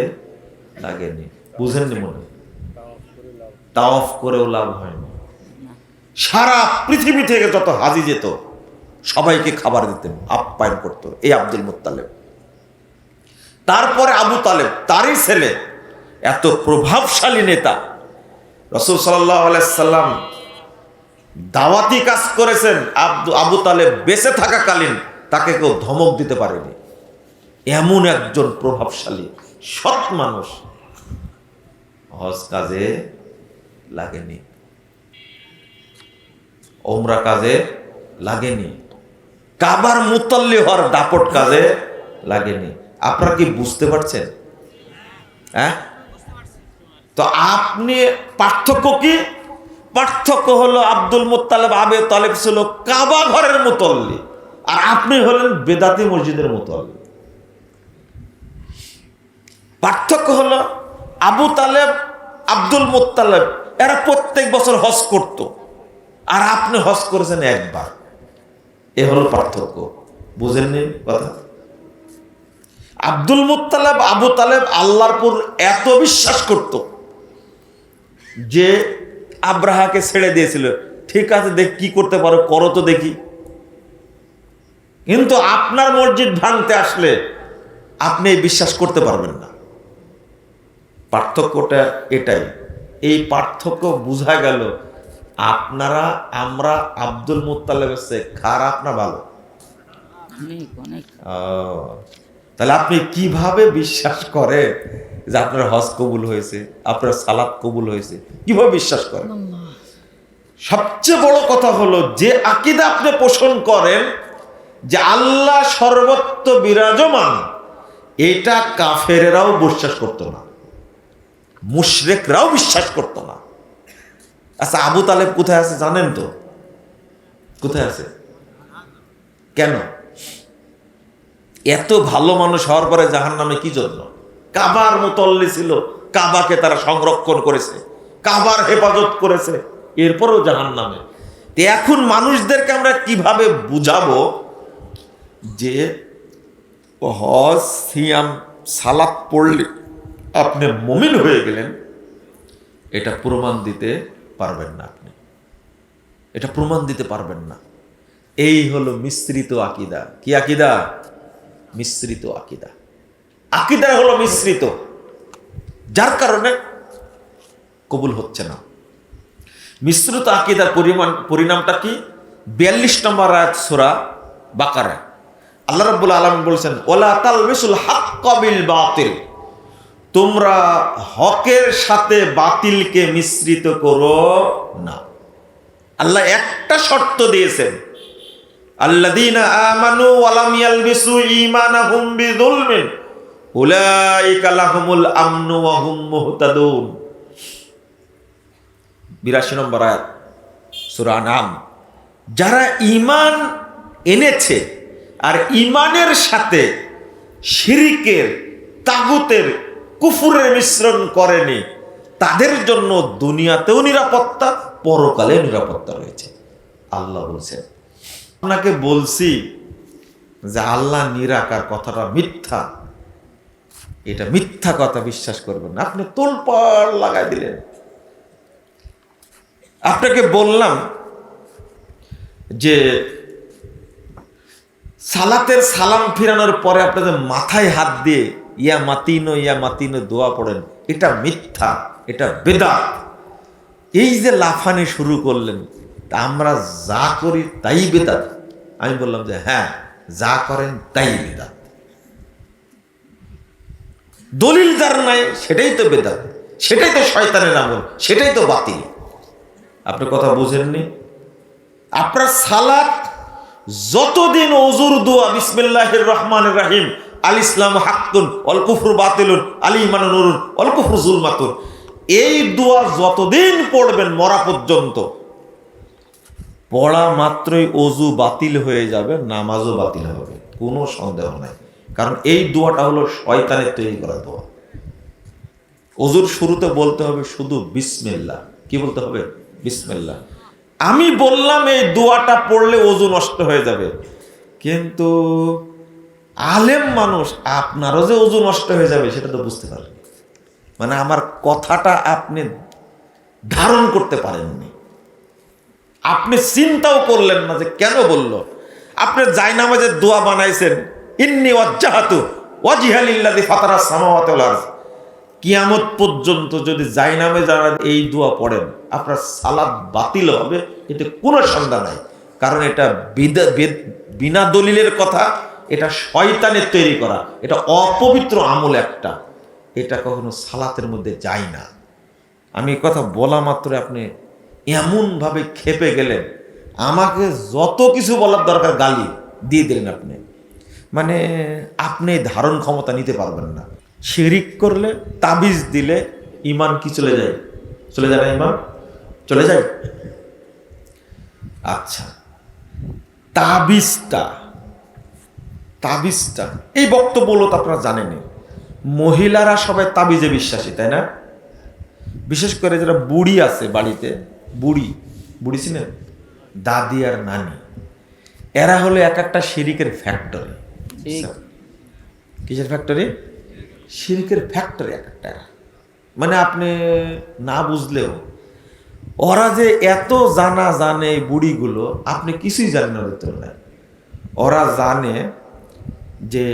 লাগেনি। বুঝেননি মনে? তাওয়াফ করেও লাভ হয়নি। সারা পৃথিবী থেকে যত হাজি যেত সবাইকে খাবার দিতেন, আপ্যায়ন করতো এই আব্দুল মুত্তালেব। তারপরে আবু তালেব, তারই ছেলে, এত প্রভাবশালী নেতা। রাসূল সাল্লাল্লাহু আলাইহি সাল্লাম দাওয়াতি কাজ করেছেন। আবু তালেব বেঁচে থাকাকালীন তাকে কেউ ধমক দিতে পারেনি। এমন একজন প্রভাবশালী সৎ মানুষ হজ কাজে লাগেনি, ওমরা কাজে লাগেনি, কাবার মুতাল্লি হওয়ার দাপট কাজে লাগেনি। আপনারা কি বুঝতে পারছেন? হ্যাঁ, তো আপনি পার্থক্য কি? পার্থক্য হলো আব্দুল মুত্তালেব আবু তালেব ছিল কাবা ঘরের মুতাল্লি, আর আপনি হলেন বেদাতি মসজিদের মুতাল্লি। পার্থক্য হলো আবু তালেব, আব্দুল মুত্তালেব এরা প্রত্যেক বছর হজ করত, আর আপনি হজ করেছেন একবার। এ হলো পার্থক্য। বুঝেননি কথা? আব্দুল মুত্তালেব আবু তালেব আল্লাহর উপর এত বিশ্বাস করত যে আব্রাহাকে ছেড়ে দিয়েছিল, ঠিক আছে দেখ কি করতে পারো করো তো দেখি। কিন্তু আপনার মসজিদ ভাঙতে আসলে আপনি বিশ্বাস করতে পারবেন না। পার্থক্যটা এটাই। এই পার্থক্য বোঝা গেল। আপনারা, আমরা আব্দুল মুত্তালেবের চেয়ে খারাপ না ভালো? তাহলে আপনি কিভাবে বিশ্বাস করেন যে আপনার হজ কবুল হয়েছে, আপনার সালাত কবুল হয়েছে? কিভাবে বিশ্বাস করেন? সবচেয়ে বড় কথা হলো যে আকীদা আপনি পোষণ করেন যে আল্লাহ সর্বত্র বিরাজমান, এটা কাফেরেরাও বিশ্বাস করতো না, মুশরিকরাও বিশ্বাস করতো না। আচ্ছা, আবু তালেব কোথায় আছে জানেন তো? কোথায় আছে? কেন? এত ভালো মানুষ হওয়ার পরে জাহান্নামে কি জন্য? কাবার মুতাল্লি ছিল, কাবাকে তারা সংরক্ষণ করেছে, কাবার হেফাজত করেছে, এরপরও জাহান্নামে। এখন মানুষদেরকে আমরা কিভাবে বুঝাবো যে হজ, সিয়াম, সালাত পড়লে আপনি মুমিন হয়ে গেলেন? এটা প্রমাণ দিতে পারবেন না আপনি, এটা প্রমাণ দিতে পারবেন না। এই হলো মিশ্রিত আকীদা। কি আকীদা? মিশ্রিত আকীদা। আকীদা হলো মিশ্রিত, যার কারণে কবুল হচ্ছে না। মিশ্রিত আকীদার পরিণামটা কি? 42 নম্বর আয়াত সূরা বাকারা আল্লাহ রাব্বুল আলামিন বলেছেন, ওয়ালা তালবিসুল হাক্কা বিল বাতিল, তোমরা হকের সাথে বাতিলকে মিশ্রিত করো না। আল্লাহ একটা শর্ত দিয়েছেন, আল্লাযীনা আমানু ওয়া লাম ইয়ালবিসু ঈমানাহুম বিযুলমিন উলাইকা লাহুমুল আমনু ওয়া হুম মুহতাদুন। 82 নম্বর আয়াত সূরা আনআম। যারা ঈমান এনেছে আর ইমানের সাথে শিরিকের, তাগুতের, কুফুরের মিশ্রণ করেনি, তাদের জন্য দুনিয়াতেও নিরাপত্তা, পরকালে নিরাপত্তা রয়েছে। আল্লাহ বলছেন। আপনাকে বলছি যে আল্লাহ নিরাকার কথাটা মিথ্যা, এটা মিথ্যা কথা, বিশ্বাস করবেন না। আপনি তোলপাড় লাগাই দিলেন। আপনাকে বললাম যে সালাতের সালাম ফিরানোর পরে আপনাদের মাথায় হাত দিয়ে ইয়া মাতিনো দোয়া পড়েন, এটা মিথ্যা, এটা বেদাত। এই যে লাফানি শুরু করলেন, তা আমরা যা করি তাই বেদাত। আমি বললাম যে হ্যাঁ, যা করেন তাই বেদাত। দলিল যার নাই সেটাই তো বেদাত, সেটাই তো শয়তানের আমল, সেটাই তো বাতিল। আপনি কথা বুঝেননি? আপনার সালাত যতদিন ওযুর দোয়া বিসমিল্লাহির রহমানির রহিম আল ইসলাম হাক্কুন ওয়াল কুফরু বাতিলুন আল ঈমানু নূরুন ওয়াল কুফরু যুলমাতুন, এই দোয়া যতদিন পড়বেন মরা পর্যন্ত, পড়া মাত্রই ওযু বাতিল হয়ে যাবে, নামাজও বাতিল হবে, কোনো সন্দেহ নাই। কারণ এই দোয়াটা হলো শয়তানের তৈরি করা দোয়া। ওযুর শুরুতে বলতে হবে শুধু বিসমিল্লাহ। কি বলতে হবে? বিসমিল্লাহ। আমি বললাম এই দোয়াটা পড়লে ওযু নষ্ট হয়ে যাবে, কিন্তু আলেম মানুষ, আপনারও যে ওযু নষ্ট হয়ে যাবে সেটা তো বুঝতে পারেন। মানে আমার কথাটা আপনি ধারণ করতে পারেননি, আপনি চিন্তাও করলেন না যে কেন বলল। আপনি জায়নামাজের দোয়া বানাইছেন, ইন্নী ওয়াজ্জাহাতু ওয়াজহিয়া লিল্লাযী ফাতারাস সামাওয়াতি ওয়াল আরদ। কিয়ামত পর্যন্ত যদি জায়নামে যারা এই দোয়া পড়েন, আপনার সালাত বাতিল হবে, এতে কোনো সন্দেহ নাই। কারণ এটা বিনা দলিলের কথা, এটা শয়তানের তৈরি করা, এটা অপবিত্র আমল একটা, এটা কখনো সালাতের মধ্যে যায় না। আমি কথা বলা মাত্র আপনি এমনভাবে খেপে গেলেন, আমাকে যত কিছু বলার দরকার গালি দিয়ে দিলেন আপনি। মানে আপনি ধারণ ক্ষমতা নিতে পারবেন না। শিরিক করলে, তাবিজ দিলে ঈমান কি চলে যায়? চলে যায় না? ঈমান চলে যায়। আচ্ছা, তাবিজটা এই বক্তব্য তো আপনারা জানেনই। মহিলারা সবাই তাবিজে বিশ্বাসী, তাই না? বিশেষ করে যারা বুড়ি আছে বাড়িতে, বুড়ি ছিলেন, দাদি আর নানি, এরা হলো এক একটা শিরিকের ফ্যাক্টরি। কিসের ফ্যাক্টরি? শিরিকের ফ্যাক্টরি এক একটা। মানে আপনি না বুঝলেও ওরা যে এত জানে এই বুড়িগুলো, আপনি কিছুই জানেন না ওদের তুলনায়। ওরা জানে যে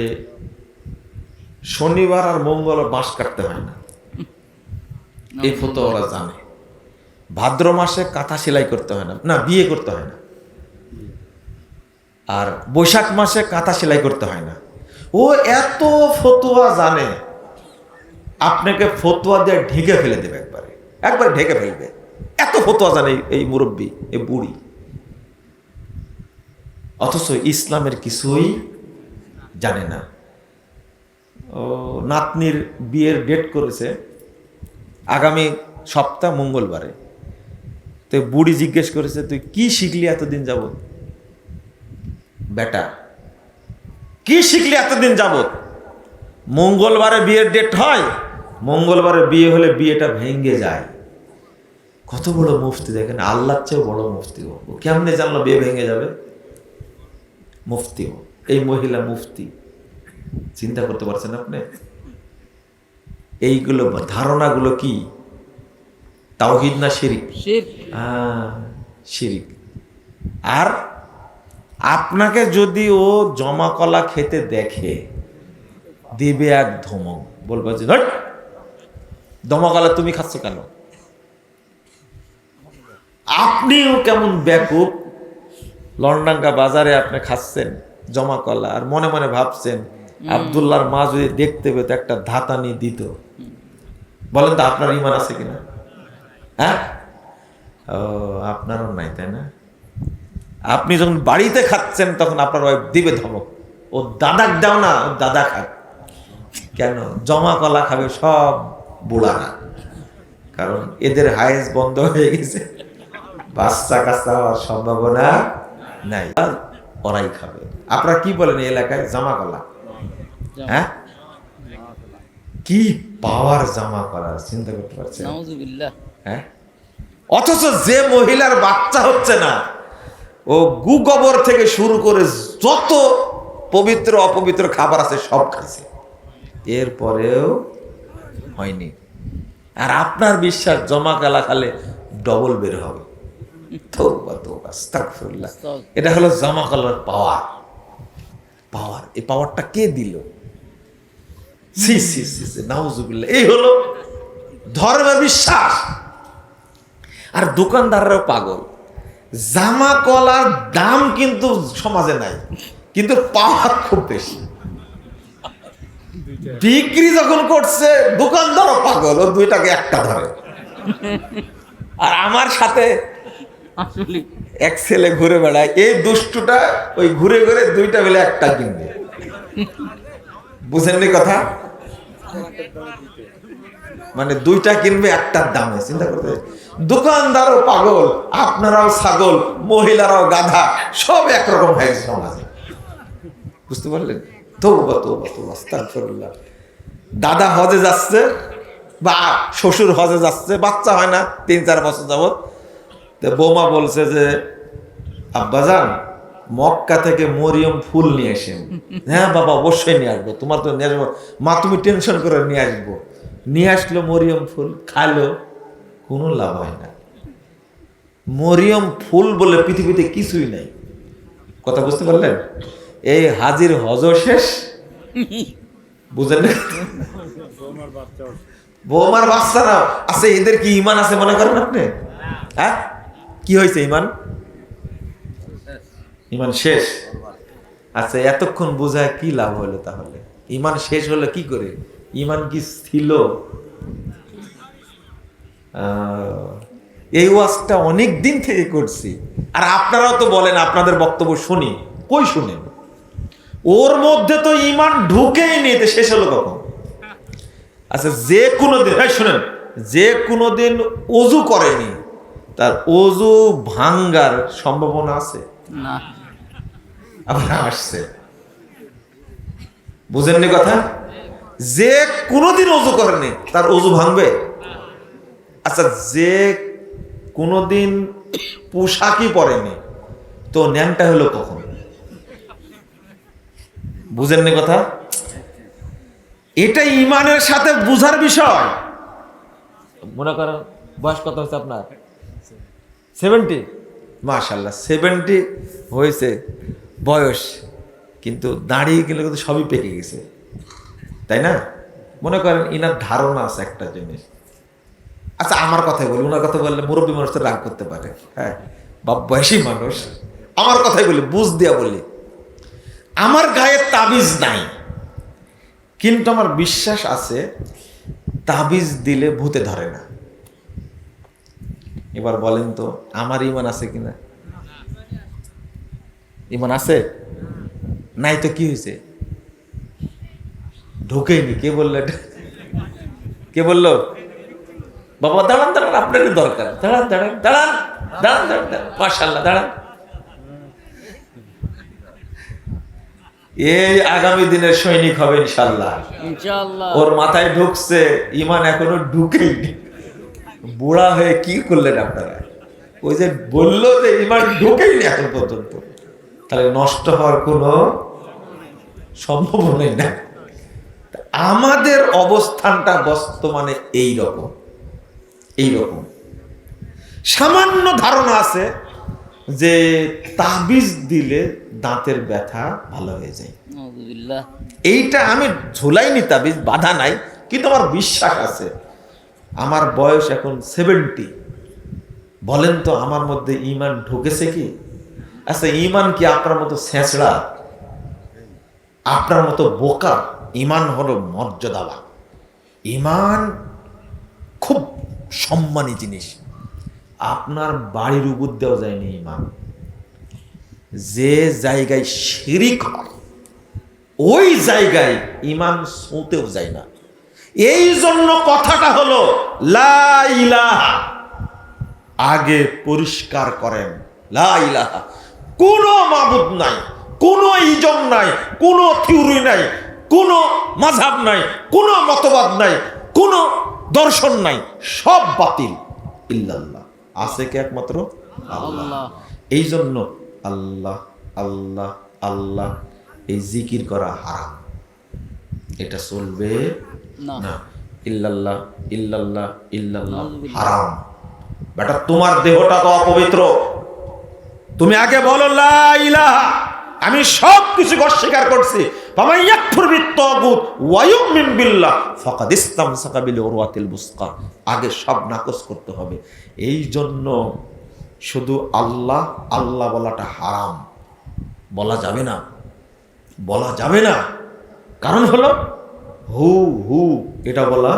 শনিবার আর মঙ্গলবার বাঁশ কাটতে হয় না, এই ফতো ওরা জানে। ভাদ্র মাসে কাঁথা সেলাই করতে হয় না, না বিয়ে করতে হয় না। আর বৈশাখ মাসে কাঁথা সেলাই করতে হয় না। ও এত ফতোয়া জানে, আপনাকে ফতোয়া দিয়ে ঢেকে ফেলে দেবে, একবার ঢেকে ফেলবে। এত ফতোয়া জানে এই মুরব্বী, এই বুড়ি। অথচ ইসলামের কিছুই জানে না। ও নাতনির বিয়ের ডেট করেছে আগামী সপ্তাহ মঙ্গলবারে। তো বুড়ি জিজ্ঞেস করেছে, তুই কি শিখলি এতদিন যাবত? বেটা কি শিখলি এতদিন যাবত? মঙ্গলবারে বিয়ের ডেট হয়, মঙ্গলবারে বিয়ে হলে বিয়েটা ভেঙে যায়। কত বড় মুফতি দেখেন, আল্লাহর চেয়েও বড় মুফতি। ও কেমনে জানলো বিয়ে ভেঙে যাবে? মুফতি, এই মহিলা মুফতি। চিন্তা করতে পারছেন আপনি? এইগুলো ধারণাগুলো কি তাওহীদ না শিরিক? শিরিক। আর আপনাকে যদি ও জমা কলা খেতে দেখে, দিবে এক ধমক, বলবে যে জমা কলা তুমি খাচ্ছ কেন? আপনিও কেমন বেকুব, লন্ডাঙ্গা বাজারে আপনি খাচ্ছেন জমা কলা, আর মনে মনে ভাবছেন আব্দুল্লাহর মা যদি দেখতে পেত একটা ধাতানি দিত। বলেন তো আপনার ঈমান আছে কিনা? হ্যাঁ, ও আপনারও নাই, তাই না? আপনি যখন বাড়িতে খাচ্ছেন তখন আপনার ওয়াইফ দিবে ধমক, ও দাদাক দাও না, ও দাদা খাক। কেন? জমা কলা খাবে সব বুড়ারা, কারণ এদের হায়েস বন্ধ হয়ে গেছে, বাচ্চা কাচ্চা হওয়ার সম্ভাবনা নাই, ওরাই খাবে। আপনারা কি বলেন এই এলাকায়? জামা কলা। হ্যাঁ, কি পাওয়ার জামা কলার, চিন্তা করতে পারছেন? নাউজুবিল্লাহ। হ্যাঁ, অথচ যে মহিলার বাচ্চা হচ্ছে না, ও গু গোবর থেকে শুরু করে যত পবিত্র অপবিত্র খাবার আছে সব খাইছে, এরপরেও হয়নি। আর আপনার বিশ্বাস জমা কালা খালে ডবল বের হবে। তওবা তওবা আস্তাগফিরুল্লাহ। এটা হলো জামা কালার পাওয়ার। পাওয়ার, এই পাওয়ারটা কে দিল? সি সি সি সি, নাউজুবিল্লাহ। এই হলো ধর্মের বিশ্বাস। আর দোকানদাররাও পাগল। জামা কলার দাম কিন্তু সমাজে নাই, কিন্তু পাওয়ার খুব বেশি। বিক্রি যখন করছে দোকানদারও পাগল, ও দুইটাকে একটা ধরে। আর আমার সাথে আসলে এক ছেলে ঘুরে বেড়ায়, এই দুষ্টুটা ওই ঘুরে ঘুরে দুইটা বেলে একটা কিনবে। বুঝেননি কথা? মানে দুইটা কিনবে একটার দামে। চিন্তা করতে, দোকানদারও পাগল, আপনারাও ছাগল, মহিলারাও গাধা, সব একরকম হয়েছে সমাজে। বুঝতে পারলেন? তওবা তওবা তওবা আস্তাগফিরুল্লাহ। দাদা হজে যাচ্ছে বা শ্বশুর হজে যাচ্ছে, বাচ্চা হয় না 3-4 বছর যাবত। তো বৌমা বলছে যে আব্বাজান মক্কা থেকে মরিয়ম ফুল নিয়ে আসেন। হ্যাঁ বাবা, অবশ্যই নিয়ে আসবো, তোমার তো নিয়ে আসবো মা, তুমি টেনশন করে নিয়ে আসবো। নিয়ে আসলো মরিয়ম ফুল, খাইলো, কোনো লাভ হয় না। মরিয়ম ফুল বলে পৃথিবীতে কিছুই নাই। কথা বুঝতে পারলেন? এই হাজির হজ শেষ, বুঝলেন না? বৌমার বাচ্চা না আছে, এদের কি ইমান আছে মনে করেন আপনি? হ্যাঁ, কি হয়েছে? ইমান, ইমান শেষ। আচ্ছা, এতক্ষণ বোঝায় কি লাভ হলো তাহলে? ইমান শেষ হলো কি করে? ইমান কি ছিল? এই ওয়াজটা অনেক দিন থেকে করছি, আর আপনারাও তো বলেন, আপনাদের বক্তব্য শুনি, কই শুনেন? ওর মধ্যে তো ইমান ঢুকেই নেই, তো শেষ হলো কখন? আচ্ছা, যে কোনো দিন, শুনেন, যে কোনো দিন অজু করেনি, তার অজু ভাঙ্গার সম্ভাবনা আছে? না। আবার আসছে, বুঝেননি কথা? যে কোনোদিন অজু করেনি তার অজু ভাঙবে? আচ্ছা, যে কোনোদিন পোশাকই পরেনি, তো ন্যাংটা হলো কখন? বুঝেননি কথা? এটা ইমানের সাথে বুঝার বিষয়। মনে করেন বয়স কত হচ্ছে আপনার? 70। মাশাআল্লাহ, 70 হয়েছে বয়স, কিন্তু দাঁড়িয়ে গেলে কিন্তু সবই পেকে গেছে, তাই না? মনে করেন ইনার ধারণা আছে একটা জিনিস। আচ্ছা, আমার কথাই বলি, ওনার কথা বললে মুরব্বী মানুষ তো রাগ করতে পারে। হ্যাঁ, বাপ বয়সী মানুষ, আমার কথাই বলি, বুঝ দিয়া বলি। আমার গায়ে তাবিজ নাই, কিন্তু আমার বিশ্বাস আছে তাবিজ দিলে ভূতে ধরে না। এবার বলেন তো আমার ইমান আছে কিনা? ইমান আছে? নাই তো কি হয়েছে? ঢুকেইনি। কে বললো এটা? কে বললো? বাবা দাঁড়ান দাঁড়ান, আপনারই দরকার। দাঁড়ান দাঁড়ান দাঁড়ান দাঁড়ান দাঁড়ান, মাশাআল্লাহ, দাঁড়ান। এই আগামী দিনের সৈনিক হবে ইনশাআল্লাহ। ইনশাআল্লাহ। ওর মাথায় ঢুকছে, ইমান এখনো ঢুকেইনি। বুড়া হয়ে কি করলেন আপনারা? ওই যে বললো যে ইমান ঢুকেইনি এখন পর্যন্ত, তাহলে নষ্ট হওয়ার কোনো সম্ভাবনাই না। আমাদের অবস্থানটা বর্তমানে এইরকম। সামান্য ধারণা আছে যে তাবিজ দিলে দাঁতের ব্যথা ভালো হয়ে যায়। নাউজুবিল্লাহ। এইটা আমি ঝুলাইনি তাবিজ, বাধা নাই, কিন্তু আমার বিশ্বাস আছে। আমার বয়স এখন 70। বলেন তো আমার মধ্যে ইমান ঢুকেছে কি? আচ্ছা, ইমান কি আপনার মতো ছেঁচড়া, আপনার মতো বোকা? ইমান হলো মর্যাদাবান, ইমান খুব সম্মানী জিনিস। আপনার বাড়ির উপর দেওয়া যায়নি ইমান। যে জায়গায় শিরিক হয় ওই জায়গায় ইমান ছুঁতেও যায় না। এই জন্য কথাটা হলো লা ইলাহা, আগে পরিষ্কার করেন লা ইলাহা, কোনো মাবুদ নাই, কোনো ইজম নাই, কোনো থিওরি নাই, কোনো মাযহাব নাই, কোনো মতবাদ নাই, কোনো দর্শন নাই, সব বাতিল। ইল্লাল্লাহ, আছে কে? একমাত্র আল্লাহ। আল্লাহ। এই জন্য আল্লাহ আল্লাহ আল্লাহ এই জিকির করা হারাম, এটা চলবে না। না। ইল্লাল্লাহ ইল্লাল্লাহ ইল্লাল্লাহ হারাম। বেটা তোমার দেহটা তো অপবিত্র, তুমি আগে বলো লা ইলাহা, আমি সব কিছু অস্বীকার করছি। ফামান ইয়াকফুর বিত-তাগুত ওয়া ইউমিন বিল্লাহ ফাকাদ ইসতামসাকা বিল উরওয়াতিল বুসকা। আগে সব নাকচ করতে হবে। এই জন্য শুধু আল্লাহ আল্লাহ বলাটা হারাম, বলা যাবে না, বলা যাবে না। কারণ হলো হু হু, এটা বলা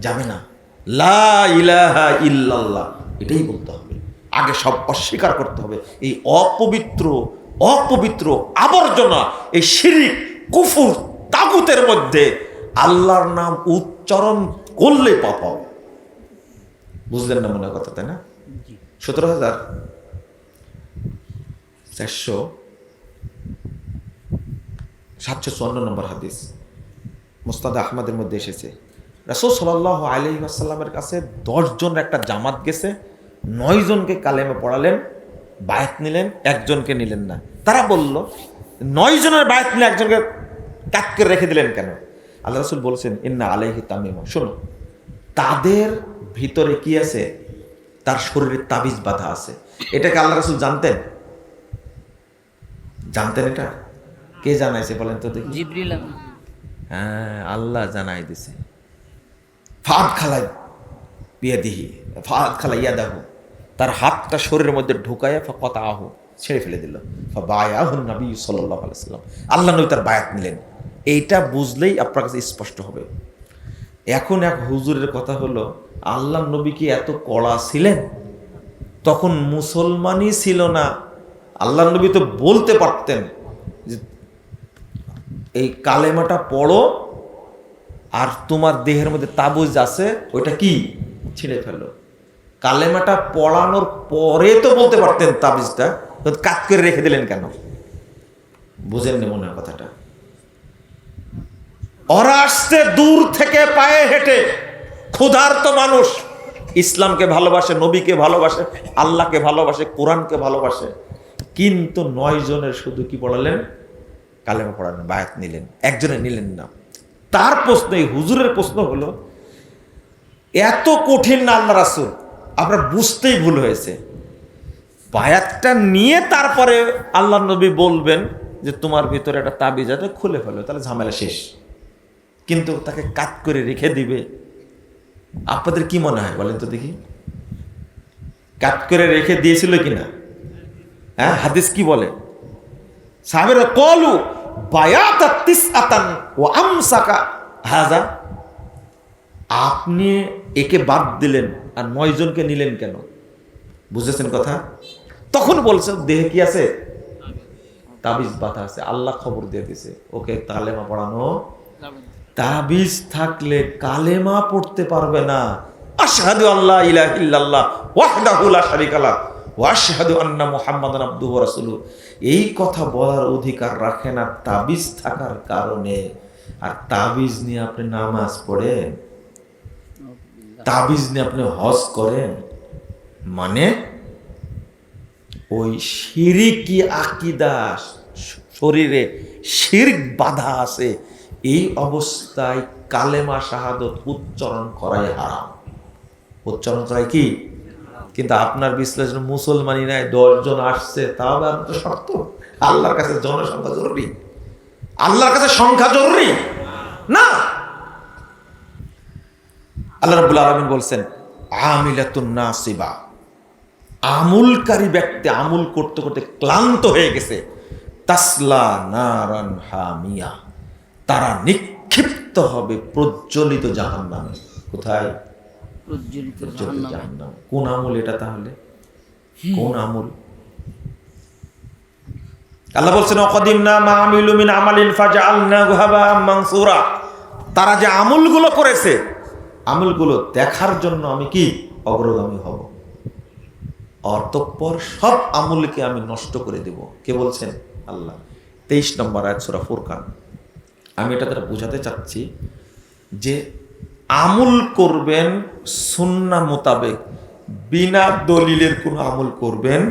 যাবে না। লা ইলাহা ইল্লাল্লাহ এটাই বলতে হবে। আগে সব অস্বীকার করতে হবে। এই অপবিত্র অপবিত্র আবর্জনা, এই শিরিক কুফর তাগুতের মধ্যে আল্লাহর নাম উচ্চারণ করলে পাপ হবে। বুঝলেন না মনে হয় কথা, তাই না? 17,754 নম্বর হাদিস মুসনাদ আহমদের মধ্যে এসেছে, রাসূল সাল্লাল্লাহু আলাইহি ওয়াসাল্লামের কাছে 10 জনের একটা জামাত গেছে, 9 জনকে কালেমা পড়ালেন, বায়াত নিলেন, একজনকে নিলেন না। তারা বলল 9 জনের বায়াত নিলে একজনকে কাট করে রেখে দিলেন কেন? আল্লাহ রাসূল বলেছেন ইন্না আলাইহি তামিমা, শোনো তাদের ভিতরে কি আছে, তার শরীরে তাবিজ বাঁধা আছে। এটাকে আল্লাহ রাসূল জানতেন? জানতেন? এটা কে জানাইছে বলেন তো দেখি? জিবরিল আমিন। হ্যাঁ, আল্লাহ জানাই দিছে। ফাদ খালাই বিয়াদিহি, ফাদ খালাই ইয়াদাহু, তার হাতটা শরীরের মধ্যে ঢুকায়া ফাকাতাহু, ছেড়ে ফেলে দিল। ফাবায়াহুন নবী সাল্লাল্লাহু আলাইহি ওয়াসাল্লাম, আল্লাহ নবী তার বায়াত নিলেন। এইটা বুঝলেই আপনার কাছে স্পষ্ট হবে। এখন এক হুজুরের কথা হলো, আল্লাহ নবী কি এত কড়া ছিলেন? তখন মুসলমানই ছিল না। আল্লাহ নবী তো বলতে পারতেন যে এই কালেমাটা পড়ো, আর তোমার দেহের মধ্যে তাবিজ আছে ওইটা কি ছিঁড়ে ফেলো। কালেমাটা পড়ানোর পরে তো বলতে পারতেন তাবিজটা, কাট করে রেখে দিলেন কেন? বুঝেননি মনে হয় কথাটা? ওরা আসছে দূর থেকে পায়ে হেঁটে, ক্ষুধার্ত মানুষ, ইসলামকে ভালোবাসে, নবীকে ভালোবাসে, আল্লাহকে ভালোবাসে, কোরআনকে ভালোবাসে, কিন্তু 9 জনের শুধু কি পড়ালেন? কালেমা পড়ালেন, বায়াত নিলেন, একজনে নিলেন না। তার প্রশ্ন, এই হুজুরের প্রশ্ন হলো, এত কঠিন না আল্লাহ রাসূল? আপনার বুঝতেই ভুল হয়েছে। বায়াতটা নিয়ে তারপরে আল্লাহ নবী বলবেন যে তোমার ভিতরে একটা তাবিজ আছে, খুলে ফেলো, তাহলে ঝামেলা শেষ। কিন্তু তাকে কাট করে রেখে দিবে। আপনাদের কি মনে হয় বলেন তো দেখি? কাট করে রেখে দিয়েছিল কিনা? হ্যাঁ, হাদিস কি বলে? সাহাবেরা কলু বায়াতা তিসআতান ওয়া আমসাকা হাযা, আপনি একে বাদ দিলেন আর 9 জনকে নিলেন কেন? বুঝেছেন কথা? তখন বলছে দেহে কি আছে? তাবিজ বাঁধা আছে। আল্লাহ খবর দিয়ে দিয়েছে ওকে কালেমা পড়ানো। তাবিজ থাকলে কালেমা পড়তে পারবে না। আশহাদু আল্লা ইলাহা ইল্লাল্লাহ ওয়াহদাহু লা শারীকা লাহু ওয়া আশহাদু আন্না মুহাম্মাদান আবদুহু ওয়া রাসূলুহু, এই কথা বলার অধিকার রাখে না তাবিজ থাকার কারণে। আর তাবিজ নিয়ে আপনি নামাজ পড়েন, তাবিজ নিয়ে আপনি হজ করেন, মানে ওই শিরকি আকীদা শরীরে শিরক বাধা আছে। এই অবস্থায় কালেমা শাহাদত উচ্চারণ করাই হারাম। উচ্চারণ করাই কি? কিন্তু আপনার বিশ্লেষণ মুসলমানই নাই, 10 জন আসছে, তাও আর তো শর্ত। আল্লাহর কাছে জনসংখ্যা জরুরি? আল্লাহর কাছে সংখ্যা জরুরি না। আল্লাহ রাব্বুল আলামিন বলছেন আমিলাতুন নাসিবা, আমুলকারী ব্যক্তি আমুল করতে করতে ক্লান্ত হয়ে গেছে, তাসলা নারান হামিয়া, তারা নিক্ষিপ্ত হবে প্রজ্বলিত জাহান্নামে। কোথায়? প্রজ্বলিত প্রজ্বলিত জাহান্নামে। জাহান্নাম। কোন আমল এটা তাহলে? কোন আমল? আল্লাহ বলছেন ওয়াকাদিমনা মা আমিলু মিন আমালিন ফাজআলনাহু হাবাআম মানসুরা, তারা যে আমলগুলো করেছে, আমলগুলো দেখার জন্য আমি কি অগ্রগামী হব, অতঃপর সব আমলকে আমি নষ্ট করে দেব। কে বলছেন? আল্লাহ। 23 নম্বর আয়াত সূরা ফুরকান। আমি এটা দ্বারা বোঝাতে চাচ্ছি যে আমল করবেন সুন্নাহ মোতাবেক, বিনা দলিলের কোনো আমল করবেন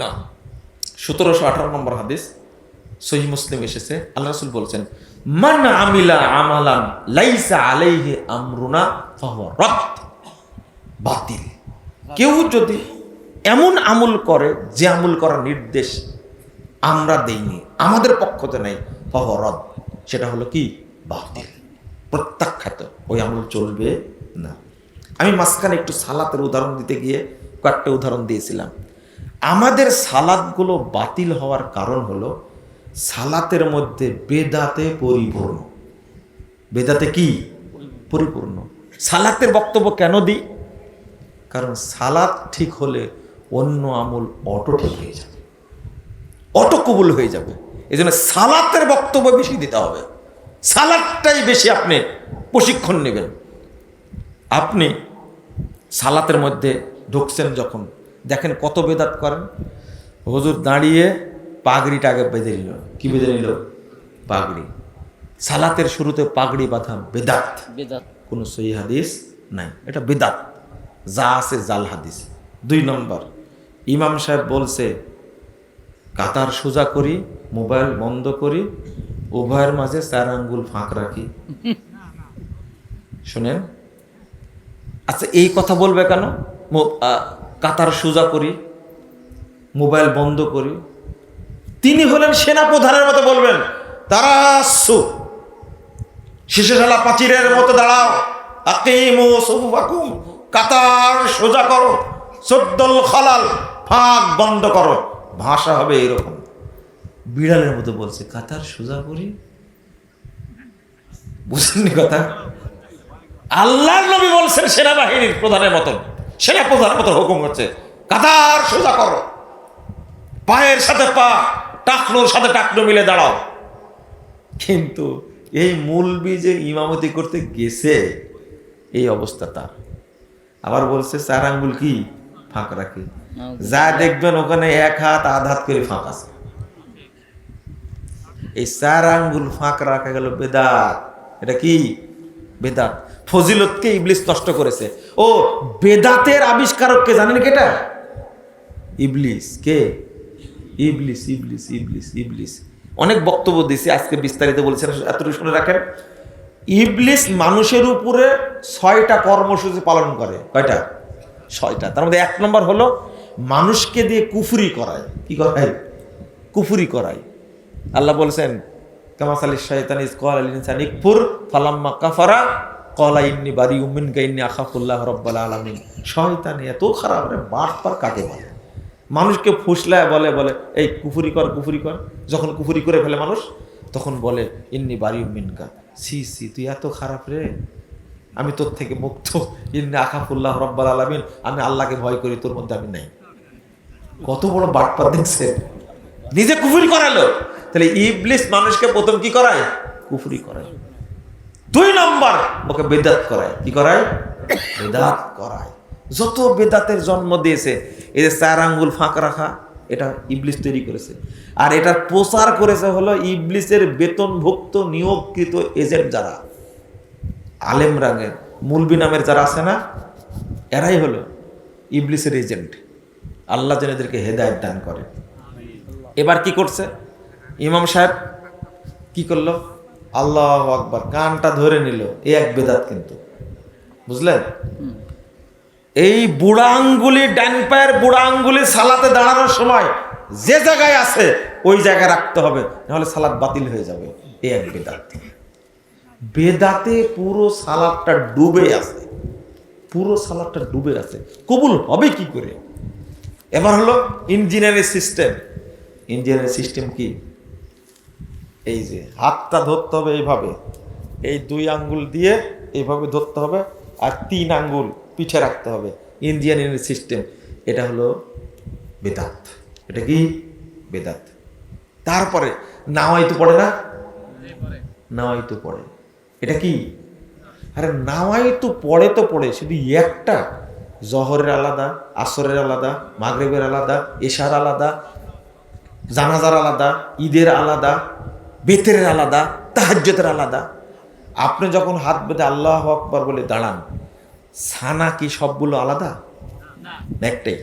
না। 1718 নম্বর হাদিস সহিহ মুসলিম এসেছে, আল্লাহ রাসূল বলছেন, মান আমিলা আমালান লাইসা আলাইহি আমরুনা ফাহুয়া রাদ, বাতিল। কেউ যদি এমন আমল করে যে আমল করার নির্দেশ আমরা দেইনি, আমাদের পক্ষতে নাই, ফাহুয়া রাদ, সেটা হলো কি? বাতিল, প্রত্যাখ্যাত, ওই আমল চলবে না। আমি মাঝখানে একটু সালাতের উদাহরণ দিতে গিয়ে কয়েকটা উদাহরণ দিয়েছিলাম। আমাদের সালাতগুলো বাতিল হওয়ার কারণ হলো সালাতের মধ্যে বেদাতে পরিপূর্ণ। বেদাতে কি? পরিপূর্ণ। সালাতের বক্তব্য কেন দিই? কারণ সালাত ঠিক হলে অন্য আমল অটো ঠিক হয়ে যাবে, অটো কবুল হয়ে যাবে। এই জন্য সালাতের বক্তব্য বেশি দিতে হবে, সালাতটাই বেশি আপনি প্রশিক্ষণ নেবেন। আপনি সালাতের মধ্যে ঢুকছেন যখন, দেখেন কত বেদাত করেন। হুজুর দাঁড়িয়ে পাগড়িটা আগে বেঁধে নিল। কি বেঁধে নিল? পাগড়ি। সালাতের শুরুতে পাগড়ি বাঁধা বেদাত, বেদাত। কোনো সহিহ হাদিস নাই, এটা বেদাত, যা আছে জাল হাদিস। 2 নম্বর, ইমাম সাহেব বলছে কাতার সোজা করি, মোবাইল বন্ধ করি, উভয়ের মাঝে 4 আঙ্গুল ফাঁক রাখি। শুনেন, আচ্ছা এই কথা বলবে কেন? কাতার সোজা করি, মোবাইল বন্ধ করি। তিনি হলেন সেনাপ্রধানের মতো বলবেন তারাসু, শিশুশালা প্রাচীরের মতো দাঁড়াও, আকিমু সুফুফাকুম, কাতার সোজা করো, সদ্দল খালাল, ফাঁক বন্ধ করো। ভাষা হবে এরকম। বিড়ালের মতো বলছে কাতার সোজা করি। বুঝলেন কথা? আল্লাহর নবী বলছেন সেনাবাহিনীর প্রধানের মতন, সেনা প্রধানের মতো হুকুম হচ্ছে কাতার সোজা করো, পায়ের সাথে পা, টাকনোর সাথে টাকনো মিলে দাঁড়াও। কিন্তু এই মুলবি যে ইমামতি করতে গেছে, এই অবস্থা তার। আবার বলছে 4 আঙ্গুল কি ফাঁক রাখি। যা দেখবেন ওখানে 1 হাত আধ হাত করে ফাঁক আছে। এই 4 আঙ্গুল ফাঁক রাখা গেল বেদাত। এটা কি? বেদাত। ফজিলতকে ইবলিস নষ্ট করেছে। ও বেদাতের আবিষ্কারক কে জানেন? কেটা? ইবলিস। কে? ইবলিস, ইবলিস, ইবলিস, ইবলিস। অনেক বক্তব্য দিয়েছি, আজকে বিস্তারিত বলেছেন, এতটুকু শুনে রাখেন। ইবলিস মানুষের উপরে 6টা কর্মসূচি পালন করে। কয়টা? 6টা। তার মধ্যে 1 নম্বর হলো মানুষকে দিয়ে কুফরি করায়। কি করায়? কুফরি করায়। আল্লাহ বলছেন কামাসালিশ শাইতান ইজ ক্বালা লিল ইনসানি ইকফুর ফালাম্মা কাফারা ক্বালা ইন্নী বারিউম মিনকা ইন্নী আখাফুল্লাহ রাব্বাল আলামিন। শয়তান এত খারাপ রে, বাটপার কাকে বলে? মানুষকে ফুসলায় বলে বলে এই কুফরি কর, কুফরি কর। যখন কুফরি করে ফেলে মানুষ, তখন বলে ইন্নী বারিউম মিনকা, সি সি তুই এত খারাপ রে, আমি তোর থেকে মুক্ত। ইন্নী আখাফুল্লাহ রাব্বাল আলামিন, আমি আল্লাহকে ভয় করি, তোর মধ্যে আমি নাই। কত বড় বাটপার দেখছে, নিজে কুফরি করালো। তাহলে ইবলিস মানুষকে প্রথম কি করায়? কুফরি করায়। 2 নম্বর ওকে বেদাত করায়। কি করায়? বেদাত করায়। যত বেদাতের জন্ম দিয়েছে, এই যে 4 আঙ্গুল ফাঁক রাখা, এটা ইবলিস তৈরি করেছে। আর এটার প্রচার করেছে হলো ইবলিসের বেতনভুক্ত নিয়োগকৃত এজেন্ট যারা, আলেম রাঙের মুলবি নামের যারা আছে না, এরাই হলো ইবলিসের এজেন্ট। আল্লাহ যেন এদেরকে হেদায়েত দান করে। এবার কি করছে ইমাম সাহেব? কি করলো? আল্লাহু আকবার, কানটা ধরে নিল। এই এক বেদাত কিন্তু, বুঝলেন? এই বুড়া আঙ্গুলি, ডান পায়ের বুড়া আঙ্গুলি সালাতে দাঁড়ানোর সময় যে জায়গায় আছে ওই জায়গায় রাখতে হবে, নাহলে সালাত বাতিল হয়ে যাবে। এই এক বেদাত। বেদাতে পুরো সালাতটা ডুবে আছে, পুরো সালাতটা ডুবে আছে। কবুল হবে কি করে? এবার হলো ইঞ্জিনিয়ারিং সিস্টেম। ইঞ্জিনিয়ারিং সিস্টেম কি? এই যে হাতটা ধরতে হবে এইভাবে, এই 2 আঙ্গুল দিয়ে এইভাবে ধরতে হবে, আর 3 আঙ্গুল পিঠে রাখতে হবে। ইঞ্জিনিয়ারিং সিস্টেম, এটা হলো বেদাত। এটা কি? বেদাত। তারপরে নাওয়াইতু পড়ে না? নাওয়াইতু পড়ে। এটা কি? আরে নাওয়াইতু পড়ে তো পড়ে, শুধু একটা, জহরের আলাদা, আসরের আলাদা, মাগরিবের আলাদা, এশার আলাদা, জানাজার আলাদা, ঈদের আলাদা, বেতের আলাদা, তাহাজ্জুদের আলাদা। আপনি যখন হাত বেঁধে আল্লাহু আকবার বলে দাঁড়ান, সানা কি সবগুলো আলাদা? একটাই,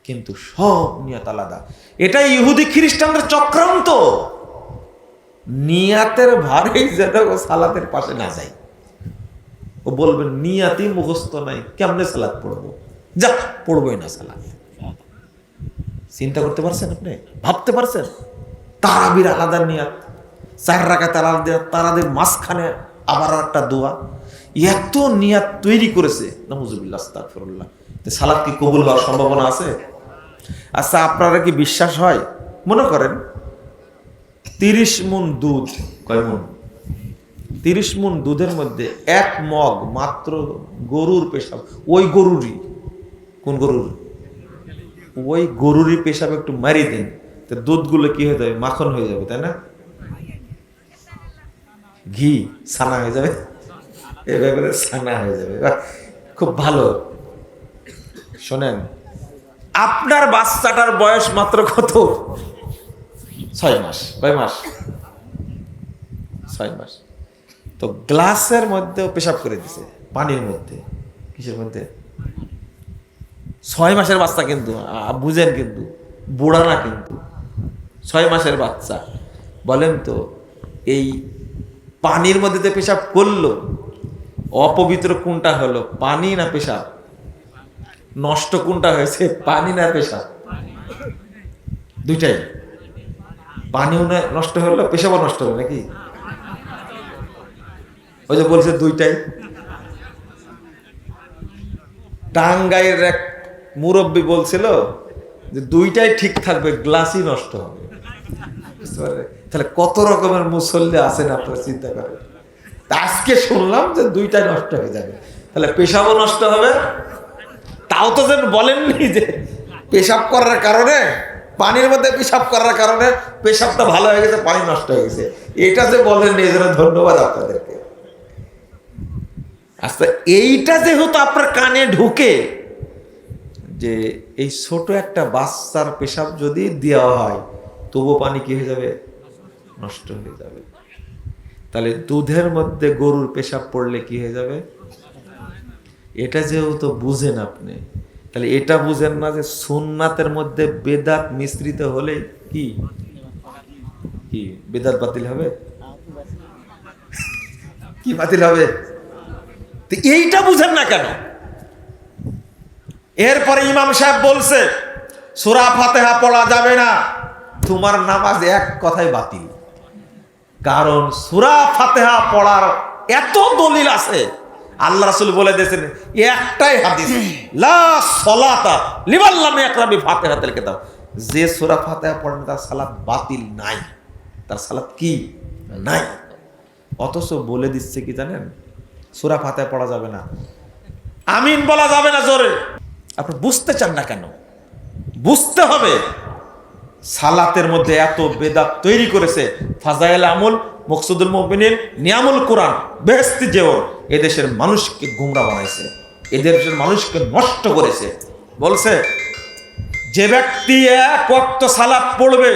কিন্তু সব নিয়ত আলাদা। এটা ইহুদি খ্রিস্টানদের চক্রান্ত। নিয়াতের ভারেই যেন ও সালাতের পাশে না যায়। ও বলবে নিয়াতই মুখস্থ নাই, কেমনে সালাত পড়বো? যা, পড়বোই না সালাত। চিন্তা করতে পারছেন আপনি? ভাবতে পারছেন? তারাবির আলাদা নিয়াত, 4 রাকাত আলাদা, তারাদের মাঝখানে আবার একটা দোয়া। এত নিয়াত তৈরি করেছে, নাউজুবিল্লাহ, আস্তাগফিরুল্লাহ। সালাত কি কবুল হওয়ার সম্ভাবনা আছে? আচ্ছা, আপনারা কি বিশ্বাস হয়? মনে করেন 30 মণ দুধ, কয় মণ? 30 মণ দুধের মধ্যে 1 মগ মাত্র গরুর পেশাব। ওই গরুরই, কোন গরুর? ওই গরুরই পেশাব একটু মারি দেন, তো দুধগুলো কি হয়ে যাবে? মাখন হয়ে যাবে, তাই না? ঘি, ছানা হয়ে যাবে। এভাবে ছানা হয়ে যাবে। বাহ, খুব ভালো। শোনেন, আপনার বাচ্চাটার বয়স মাত্র কত? 6 মাস। কয় মাস? 6 মাস। তো গ্লাসের মধ্যে পেশাব করে দিছে, পানির মধ্যে। কিসের মধ্যে? 6 মাসের বাচ্চা কিন্তু, বুঝেন কিন্তু, বুড়া না কিন্তু, 6 মাসের বাচ্চা। বলেন তো, এই পানির মধ্যে যে পেশাব করলো, অপবিত্র কোনটা হলো? পানি না পেশাব? নষ্ট কোনটা হয়েছে? পানি না পেশাব? দুইটাই। পানিও নষ্ট হলো, পেশাবও নষ্ট হলো নাকি? ওই যে বলছে দুইটাই। টাঙ্গাইয়ের এক মুরব্বী বলছিল যে দুইটাই ঠিক থাকবে, গ্লাসই নষ্ট হবে। বুঝতে পারলে? তাহলে কত রকমের মুসল্লি আছেন আপনারা চিন্তা করেন। আজকে শুনলাম যে দুইটাই নষ্ট হয়ে যাবে, তাহলে পেশাবও নষ্ট হবে। তাও তো যেন বলেননি যে পেশাব করার কারণে, পানির মধ্যে পেশাব করার কারণে পেশাবটা ভালো হয়ে গেছে, পানি নষ্ট হয়ে গেছে। এটা যে বলেননি, এই জন্য ধন্যবাদ আপনাদেরকে। আচ্ছা, এইটা যেহেতু আপনার কানে ঢুকে যে এই ছোট একটা বাচ্চার পেশাব যদি দেওয়া হয়, তবু পানি কি হয়ে যাবে? নষ্ট হয়ে যাবে। তাহলে দুধের মধ্যে গরুর পেশাব পড়লে কি হয়ে যাবে? এটা যেহেতু বুঝেন আপনি, তাহলে এটা বুঝেন না যে সুন্নাতের মধ্যে বেদাত মিশ্রিত হলে কি কি বেদাত বাতিল হবে? কি বাতিল হবে? তো এইটা বুঝেন না কেন? এরপরে ইমাম সাহেব বলছে সূরা ফাতিহা পড়া যাবে না, তোমার নামাজ এক কথায় বাতিল। কারণ সূরা ফাতিহা পড়ার এত দলিল আছে। আল্লাহ রাসূল বলে দিয়েছেন একটাই হাদিস, লা সালাতা লিমান লাম ইয়াকরা বিফাতিহাতিল কিতাব। যে সূরা ফাতিহা পড়ে না তার সালাত বাতিল নাই, তার সালাত কি নাই। অথচ বলে দিচ্ছে কি জানেন? সূরা ফাতিহা পড়া যাবে না, আমিন বলা যাবে না জোরে। আপনি বুঝতে চান না কেন? বুঝতে হবে। সালাতের মধ্যে এত বেদাত তৈরি করেছে। ফাজাইল আমল, মকসুদুল মুমিনিন, নিয়ামুল কোরআন, বেহেশতি জেওর এদেশের মানুষকে গুমরা বানাইছে, এদেশের মানুষকে নষ্ট করেছে। বলছে যে ব্যক্তি 1 ওয়াক্ত সালাত পড়বে,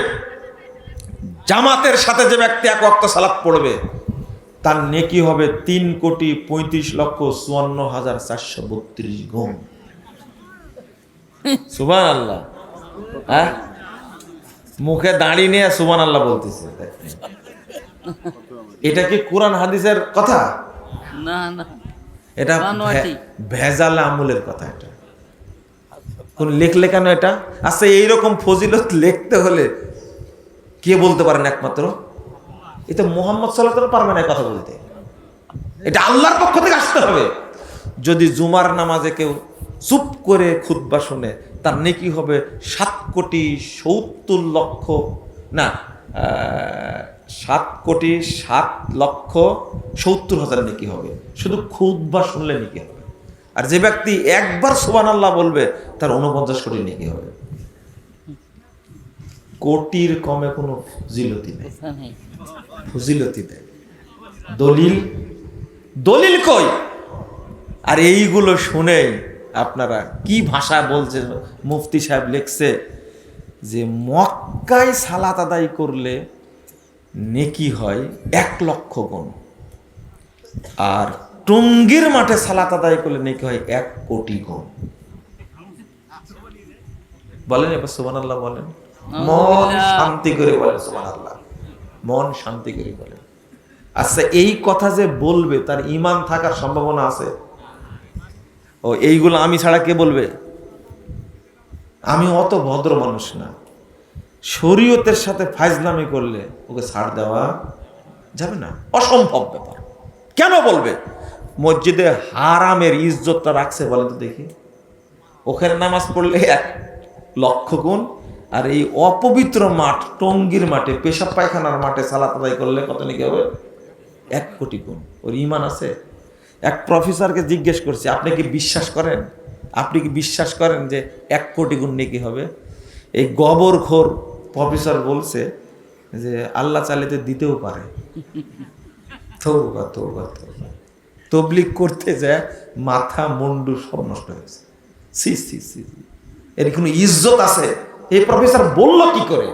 জামাতের সাথে যে ব্যক্তি 1 ওয়াক্ত সালাত পড়বে, তার নেকি হবে 3,35,54,432 গুণ। সুবহানাল্লাহ। হ্যাঁ, মুখে দাঁড়িয়ে নিয়ে সুবহানাল্লাহ বলতেছে। এটা কি কোরআন হাদিসের কথা? না না, এটা ভেজাল আমলের কথা। এটা কোন লেখলে কেন এটা? আচ্ছা, এইরকম ফজিলত লিখতে হলে কে বলতে পারেন? একমাত্র এটা মুহাম্মদ সাল্লাল্লাহু আলাইহি ওয়াসাল্লাম পারবে না কথা বলতে। এটা আল্লাহর পক্ষ থেকে আসতে হবে। যদি জুমার নামাজে কেউ চুপ করে খুতবা শুনে, তার নেকি হবে 7,07,70,000 নেকি হবে, শুধু খুতবা শুনলে নেকি হবে। আর যে ব্যক্তি একবার সুবহানাল্লাহ বলবে, তার 49 কোটি নেকি হবে। কোটির কমে কোনো ফজিলতি নেই, ফজিলতি নেই। দলিল, দলিল কই? আর এইগুলো শুনে আপনারা কি ভাষা বলছেন? মুফতি সাহেব লিখছে যে মক্কায় সালাত আদায় করলে নেকি হয় 1,00,000 গুণ, আর টঙ্গীর মাঠে সালাত আদায় করলে নেকি হয় 1,00,00,000 গুণ। বলেন এবার সুবহানাল্লাহ বলেন, মন শান্তি করে বলেন সুবহানাল্লাহ, মন শান্তি করে বলেন। আচ্ছা, এই কথা যে বলবে তার ঈমান থাকার সম্ভাবনা আছে? ও এইগুলো আমি ছাড়া কে বলবে? আমি অত ভদ্র মানুষ না। শরীয়তের সাথে ফাজলামি করলে ওকে ছাড় দেওয়া যাবে না, অসম্ভব ব্যাপার। কেন বলবে? মসজিদে হারামের ইজ্জতটা রাখছে বলে তো দেখি। ওখানে নামাজ পড়লে 1,00,000 গুণ, আর এই অপবিত্র মাঠ টঙ্গীর মাঠে পেশাব পায়খানার মাঠে সালাত আদায় করলে কত নাকি হবে? 1,00,00,000 গুণ। ওর ঈমান আছে? এক প্রফেসরকে জিজ্ঞেস করছি, আপনি কি বিশ্বাস করেন, আপনি কি বিশ্বাস করেন যে 1,00,00,000 গুণ নেকি হবে? এই গবরখোর প্রফেসর বলছে যে আল্লাহ চাইলে দিতেও পারে। তৌবা তৌবা তৌবা। তবলিগ করতে যায় মাথা মুন্ডু সব নষ্ট হয়েছে। সি সি সি, এর কোনো ইজ্জত আছে? এই প্রফেসর বলল কি করে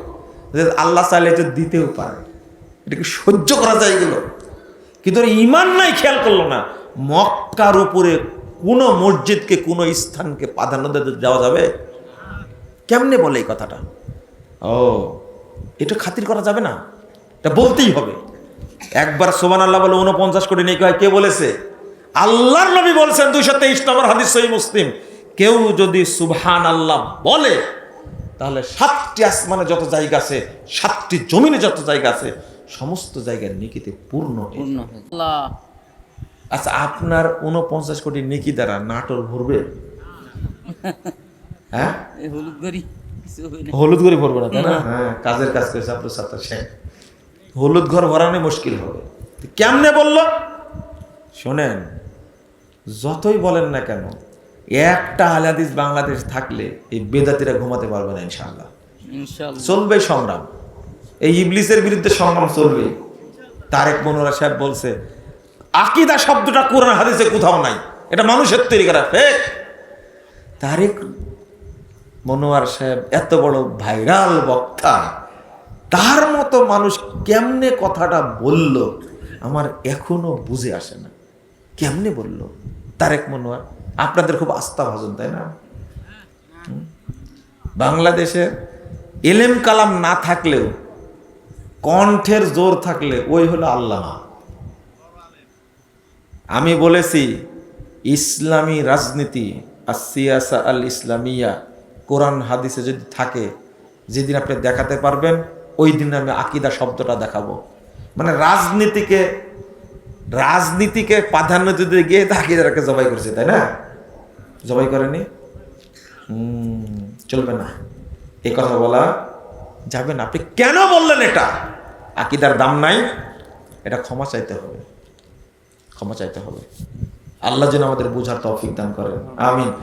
যে আল্লাহ চাইলে দিতেও পারে? এটা কি সহ্য করা যায় এগুলো? কিন্তু ঈমান নাই, খেয়াল করলো না। মক্কার উপরে কোনো মসজিদকে, কোনো স্থানকে প্রাধান্য দিতে যাওয়া যাবে? কেমনে বলে এই কথাটা? ও, এটা খাতির করা যাবে না, এটা বলতেই হবে। একবার সুবহানাল্লাহ বলে 49 কোটি নেকি হয়, কে বলেছে? আল্লাহর নবী বলেছেন, 223 নম্বর হাদিস সহিহ মুসলিম, কেউ যদি সুবহানাল্লাহ বলে তাহলে 7টি আসমানে যত জায়গা আছে, 7টি জমিনে যত জায়গা আছে, সমস্ত জায়গার নেকিতে পূর্ণ হয়ে পূর্ণ যাবে। হয়ে আল্লাহ। আচ্ছা, আপনার 49 কোটি নেকি দ্বারা নাটোর ভরবে? হ্যাঁ, এই হলুদ গড়ি কিছু হবে না। হলুদ ঘরে ভরবে না, তাই না? হ্যাঁ, কাজের কাজ করেছে আব্দুল সাত্তার শেখ। হলুদ ঘর ভরানো মুশকিল হবে। কেমনে বলল? শোনেন, যতই বলেন না কেন, একটা আহলে হাদিস বাংলাদেশ থাকলে এই বেদাতিরা ঘুমাতে পারবে না ইনশাআল্লাহ। ইনশাআল্লাহ চলবে সংগ্রাম, এই ইবলিসের বিরুদ্ধে সংগ্রাম চলবে। তারেক মনোয়ার সাহেব বলছে আকীদা শব্দটা কোরআন হাদিসে কোথাও নাই, এটা মানুষের তৈরি করা ফেক। তারেক মনোয়ার সাহেব এত বড় ভাইরাল বক্তা, তার মতো মানুষ কেমনে কথাটা বলল আমার এখনো বুঝে আসে না। কেমনে বলল তারেক মনোয়ার? আপনাদের খুব আস্থা ভাজন, তাই না? বাংলাদেশে এলেম কালাম না থাকলেও কণ্ঠের জোর থাকলে ওই হলো আল্লামা। আমি বলেছি, ইসলামী রাজনীতি আর সিয়াসা আল ইসলামিয়া কোরআন হাদিসে যদি থাকে, যেদিন আপনি দেখাতে পারবেন ওই দিন আমি আকীদা শব্দটা দেখাবো। মানে রাজনীতিকে প্রাধান্য দিতে গিয়ে আকীদাটাকে জবাই করেছে, তাই না? জবাই করেনি? চলবে না, এই কথা বলা যাবে না। আপনি কেন বললেন এটা? আকীদার দাম নাই, এটা ক্ষমা চাইতে হবে, ক্ষমা চাইতে হবে। আল্লাহ যেন আমাদের বোঝার তৌফিক দান করেন, আমিন।